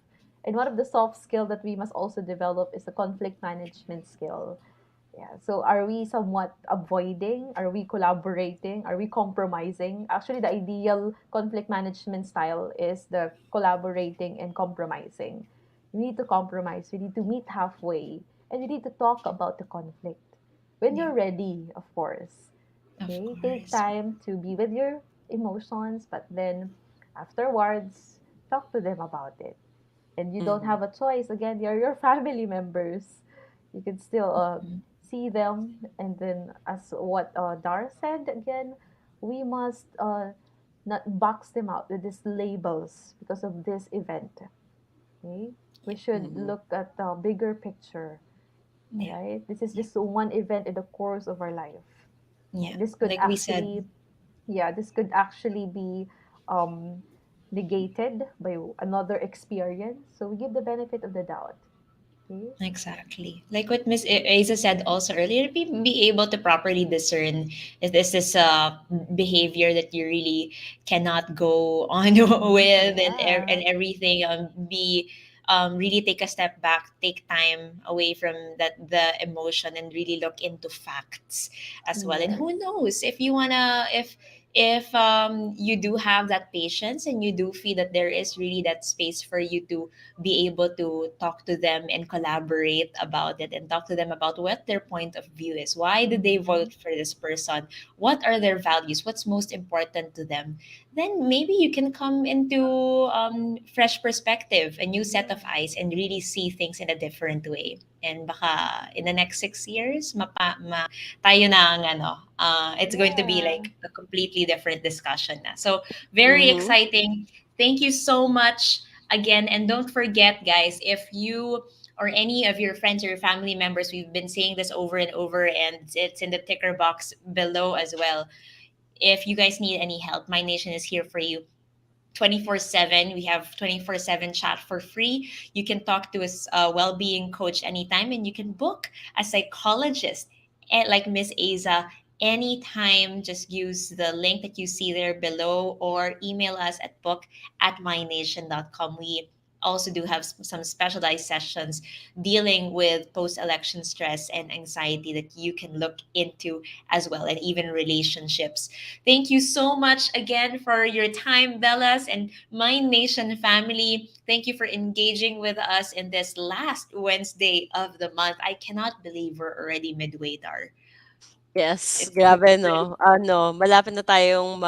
And one of the soft skill that we must also develop is the conflict management skill. Yeah. So are we somewhat avoiding? Are we collaborating? Are we compromising? Actually, the ideal conflict management style is the collaborating and compromising. We need to compromise. We need to meet halfway. And we need to talk about the conflict. When Yeah. you're ready, of course. Of Okay, take course. time to be with your emotions, but then afterwards, talk to them about it. And you don't Mhm. have a choice. Again, they're your family members. You can still see them. And then, as what Dar said again, we must not box them out with these labels because of this event. Okay, we should Mhm. look at the bigger picture. Yeah. right? This is just one event in the course of our life. Yeah. This could Like we said. actually, yeah, this could actually be um, negated by another experience. So we give the benefit of the doubt. Okay? Exactly. Like what Miss Aiza said also earlier, be able to properly discern if this is a behavior that you really cannot go on with, and Yeah. everything. Be really take a step back, take time away from the emotion, and really look into facts as well. And Yes. who knows if you wanna if you do have that patience and you do feel that there is really that space for you to be able to talk to them and collaborate about it and talk to them about what their point of view is. Why did they Mhm. vote for this person? What are their values? What's most important to them? Then maybe you can come into fresh perspective, a new set of eyes, and really see things in a different way. And baka in the next 6 years, tayo na ang ano, it's going to be Yeah. like a completely different discussion na. So very Mm-hmm. exciting. Thank you so much again. And don't forget, guys, if you or any of your friends or your family members, we've been saying this over and over, and it's in the ticker box below as well. If you guys need any help, My Nation is here for you 24/7. We have 24/7 chat for free. You can talk to a well-being coach anytime, and you can book a psychologist like Miss Aiza anytime. Just use the link that you see there below or email us at book@mynation.com. We also do have some specialized sessions dealing with post-election stress and anxiety that you can look into as well, and even relationships. Thank you so much again for your time, Bellas and Mind Nation family. Thank you for engaging with us in this last Wednesday of the month. I cannot believe we're already midway there. Yes, It's grabe no. Malapit na tayong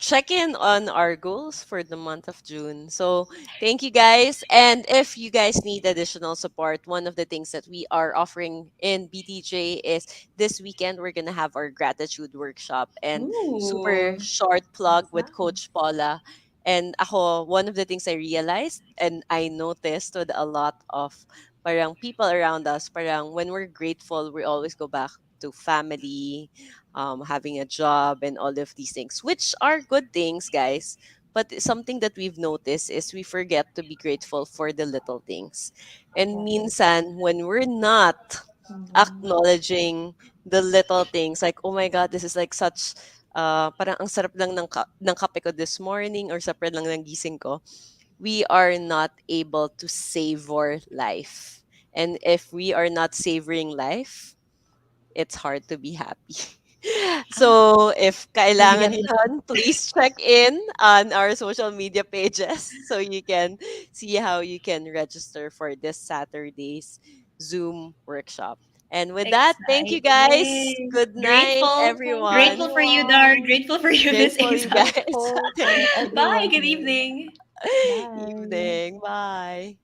check in on our goals for the month of June. So, thank you guys. And if you guys need additional support, one of the things that we are offering in BTJ is this weekend we're going to have our gratitude workshop, and super Ooh, short plug That's with nice. Coach Paula. And ako, one of the things I realized and I noticed with a lot of parang people around us, parang when we're grateful, we always go back to family, having a job, and all of these things, which are good things, guys. But something that we've noticed is we forget to be grateful for the little things. And Yes. minsan, when we're not Mhm. acknowledging the little things, like, oh my God, this is like such, parang ang sarap lang ng kape ko this morning, or sarap lang ng gising ko, we are not able to savor life. And if we are not savoring life, it's hard to be happy. So, if kailangan bibigyan na. yon, please check in on our social media pages so you can see how you can register for this Saturday's Zoom workshop. And with that, thank you guys. Exciting. Good night, Grateful. Thank you, Grateful everyone. for you, Dar. everyone. Grateful for you, Miss Grateful you Isa. Grateful guys. for Thank you. Bye. everyone Good today. evening. Bye. Evening. Bye.